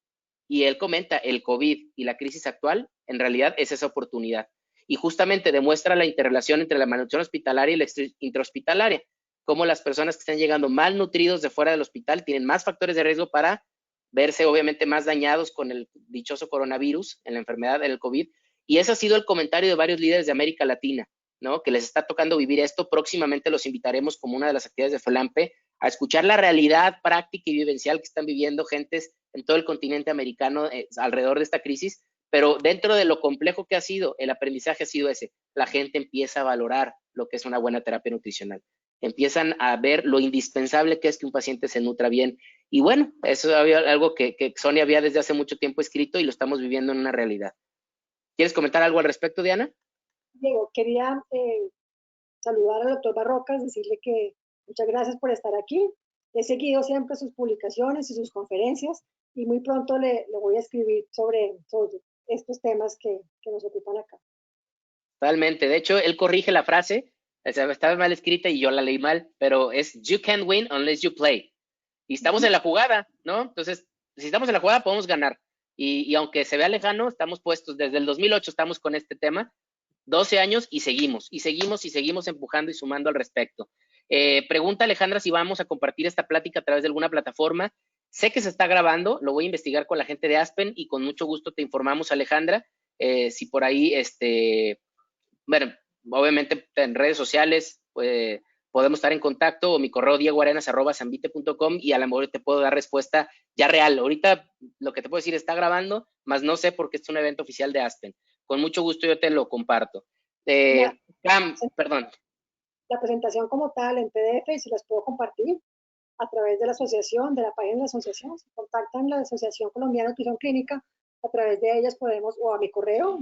Y él comenta, el COVID y la crisis actual, en realidad es esa oportunidad. Y justamente demuestra la interrelación entre la malnutrición hospitalaria y la intrahospitalaria, cómo las personas que están llegando malnutridos de fuera del hospital tienen más factores de riesgo para verse obviamente más dañados con el dichoso coronavirus, en la enfermedad del COVID. Y ese ha sido el comentario de varios líderes de América Latina, ¿no? Que les está tocando vivir esto. Próximamente los invitaremos como una de las actividades de FELAMPE a escuchar la realidad práctica y vivencial que están viviendo gentes en todo el continente americano alrededor de esta crisis, pero dentro de lo complejo que ha sido, el aprendizaje ha sido ese. La gente empieza a valorar lo que es una buena terapia nutricional. Empiezan a ver lo indispensable que es que un paciente se nutra bien. Y bueno, eso había algo que Sony había desde hace mucho tiempo escrito y lo estamos viviendo en una realidad. ¿Quieres comentar algo al respecto, Diana? Diego, quería saludar al doctor Barrocas, decirle que muchas gracias por estar aquí. He seguido siempre sus publicaciones y sus conferencias y muy pronto le voy a escribir sobre estos temas que nos ocupan acá. Totalmente. De hecho, él corrige la frase, o sea, estaba mal escrita y yo la leí mal, pero es "You can't win unless you play". Y estamos en la jugada, ¿no? Entonces, si estamos en la jugada, podemos ganar. Y aunque se vea lejano, estamos puestos. Desde el 2008 estamos con este tema, 12 años y seguimos, y seguimos, y seguimos empujando y sumando al respecto. Pregunta Alejandra si vamos a compartir esta plática a través de alguna plataforma. Sé que se está grabando, lo voy a investigar con la gente de Aspen y con mucho gusto te informamos, Alejandra, si por ahí, bueno, obviamente en redes sociales podemos estar en contacto o mi correo diegoarenas@sanvite.com y a lo mejor te puedo dar respuesta ya real. Ahorita lo que te puedo decir está grabando, más no sé porque es un evento oficial de Aspen. Con mucho gusto yo te lo comparto. Perdón. La presentación como tal en PDF y se las puedo compartir a través de la asociación, de la página de la asociación. Si contactan la Asociación Colombiana de Nutrición Clínica, a través de ellas podemos, o a mi correo,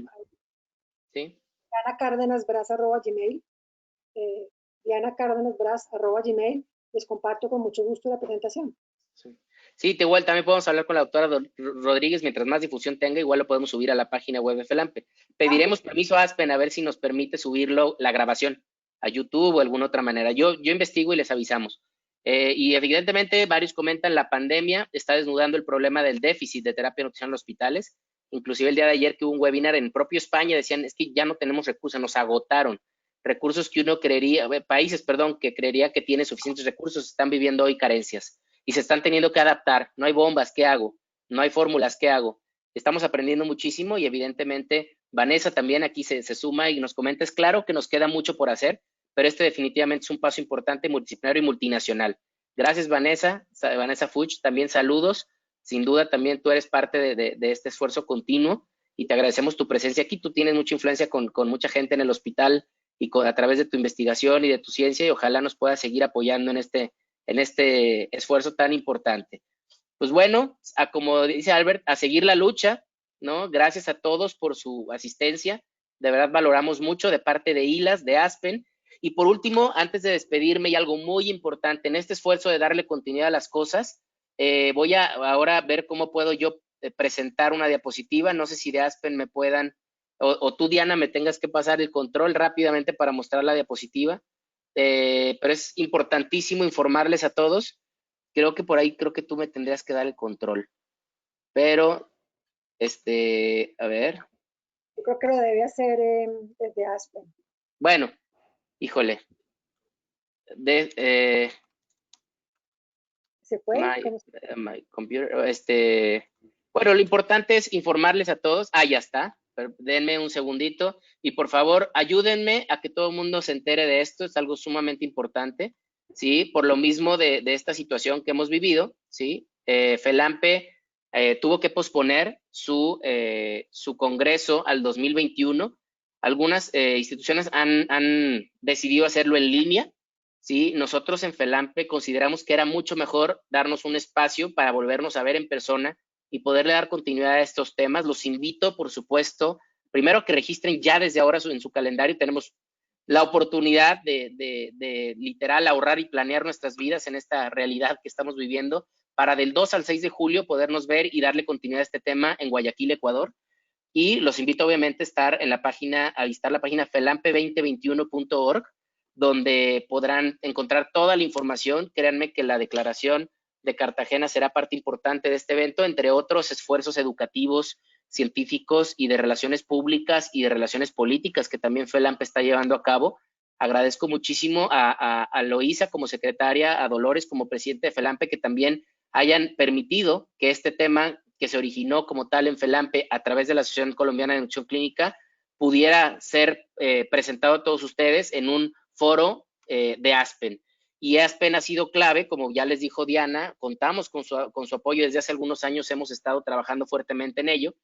Sí. dianacárdenasbras@gmail, dianacárdenasbras@gmail, les comparto con mucho gusto la presentación. Sí, igual también podemos hablar con la doctora Rodríguez, mientras más difusión tenga, igual lo podemos subir a la página web de FELAMPE. Pediremos permiso a Aspen a ver si nos permite subirlo, la grabación, a YouTube o de alguna otra manera. Yo investigo y les avisamos. Y evidentemente varios comentan la pandemia está desnudando el problema del déficit de terapia de nutrición en los hospitales. Inclusive el día de ayer que hubo un webinar en propio España decían es que ya no tenemos recursos, nos agotaron. Recursos que uno creería, países, perdón, que creería que tiene suficientes recursos, están viviendo hoy carencias y se están teniendo que adaptar. No hay bombas, ¿qué hago? No hay fórmulas, ¿qué hago? Estamos aprendiendo muchísimo y evidentemente Vanessa también aquí se suma y nos comenta, es claro que nos queda mucho por hacer, pero este definitivamente es un paso importante multidisciplinario y multinacional. Gracias, Vanessa, Vanessa Fuchs, también saludos. Sin duda también tú eres parte de este esfuerzo continuo y te agradecemos tu presencia aquí. Tú tienes mucha influencia con mucha gente en el hospital y a través de tu investigación y de tu ciencia y ojalá nos puedas seguir apoyando en este esfuerzo tan importante. Pues bueno, como dice Albert, a seguir la lucha, ¿no? Gracias a todos por su asistencia. De verdad valoramos mucho de parte de ILAS, de Aspen. Y por último, antes de despedirme, y algo muy importante, en este esfuerzo de darle continuidad a las cosas, voy a ahora ver cómo puedo yo presentar una diapositiva. No sé si de Aspen me puedan, o tú, Diana, me tengas que pasar el control rápidamente para mostrar la diapositiva. Pero es importantísimo informarles a todos. Creo que por ahí, creo que tú me tendrías que dar el control. Pero, a ver. Yo creo que lo debe hacer desde Aspen. Bueno, híjole. ¿Se puede? My computer, bueno, lo importante es informarles a todos. Ya está. Pero denme un segundito y por favor ayúdenme a que todo el mundo se entere de esto. Es algo sumamente importante, ¿sí? Por lo mismo de esta situación que hemos vivido, ¿sí? FELAMPE tuvo que posponer su congreso al 2021. Algunas instituciones han decidido hacerlo en línea, ¿sí? Nosotros en FELAMPE consideramos que era mucho mejor darnos un espacio para volvernos a ver en persona y poderle dar continuidad a estos temas. Los invito, por supuesto, primero que registren ya desde ahora en su calendario. Tenemos la oportunidad de literal ahorrar y planear nuestras vidas en esta realidad que estamos viviendo para del 2 al 6 de julio podernos ver y darle continuidad a este tema en Guayaquil, Ecuador. Y los invito obviamente a estar en la página, a visitar la página felampe2021.org, donde podrán encontrar toda la información. Créanme que la declaración de Cartagena será parte importante de este evento, entre otros esfuerzos educativos, científicos y de relaciones públicas y de relaciones políticas que también FELAMPE está llevando a cabo. Agradezco muchísimo a Loisa como secretaria, a Dolores como presidente de FELAMPE, que también hayan permitido que este tema que se originó como tal en FELAMPE a través de la Asociación Colombiana de Nutrición Clínica pudiera ser presentado a todos ustedes en un foro de Aspen. Y Aspen ha sido clave, como ya les dijo Diana, contamos con su apoyo desde hace algunos años, hemos estado trabajando fuertemente en ello,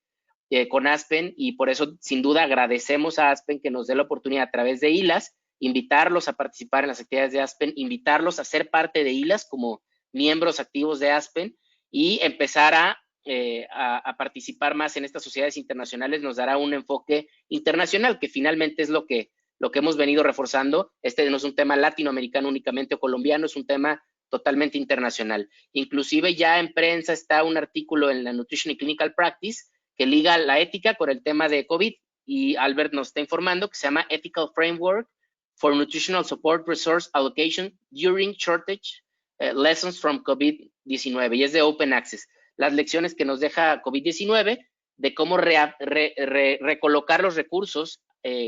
con Aspen, y por eso sin duda agradecemos a Aspen que nos dé la oportunidad a través de ILAS, invitarlos a participar en las actividades de Aspen, invitarlos a ser parte de ILAS como miembros activos de Aspen y empezar a participar más en estas sociedades internacionales nos dará un enfoque internacional, que finalmente es lo que hemos venido reforzando. Este no es un tema latinoamericano únicamente o colombiano, es un tema totalmente internacional. Inclusive ya en prensa está un artículo en la Nutrition and Clinical Practice que liga la ética con el tema de COVID, y Albert nos está informando que se llama Ethical Framework for Nutritional Support Resource Allocation During Shortage, Lessons from COVID-19, y es de Open Access. Las lecciones que nos deja COVID-19 de cómo recolocar los recursos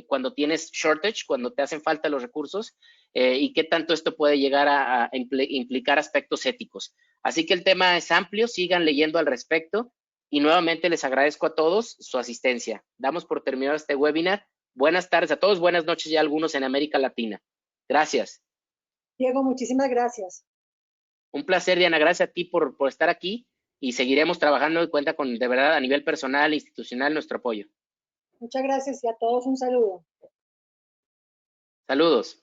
cuando tienes shortage, cuando te hacen falta los recursos, y qué tanto esto puede llegar a implicar aspectos éticos. Así que el tema es amplio, sigan leyendo al respecto y nuevamente les agradezco a todos su asistencia. Damos por terminado este webinar. Buenas tardes a todos, buenas noches ya a algunos en América Latina. Gracias. Diego, muchísimas gracias. Un placer, Diana, gracias a ti por estar aquí y seguiremos trabajando y cuenta con, de verdad, a nivel personal e institucional, nuestro apoyo. Muchas gracias y a todos un saludo. Saludos.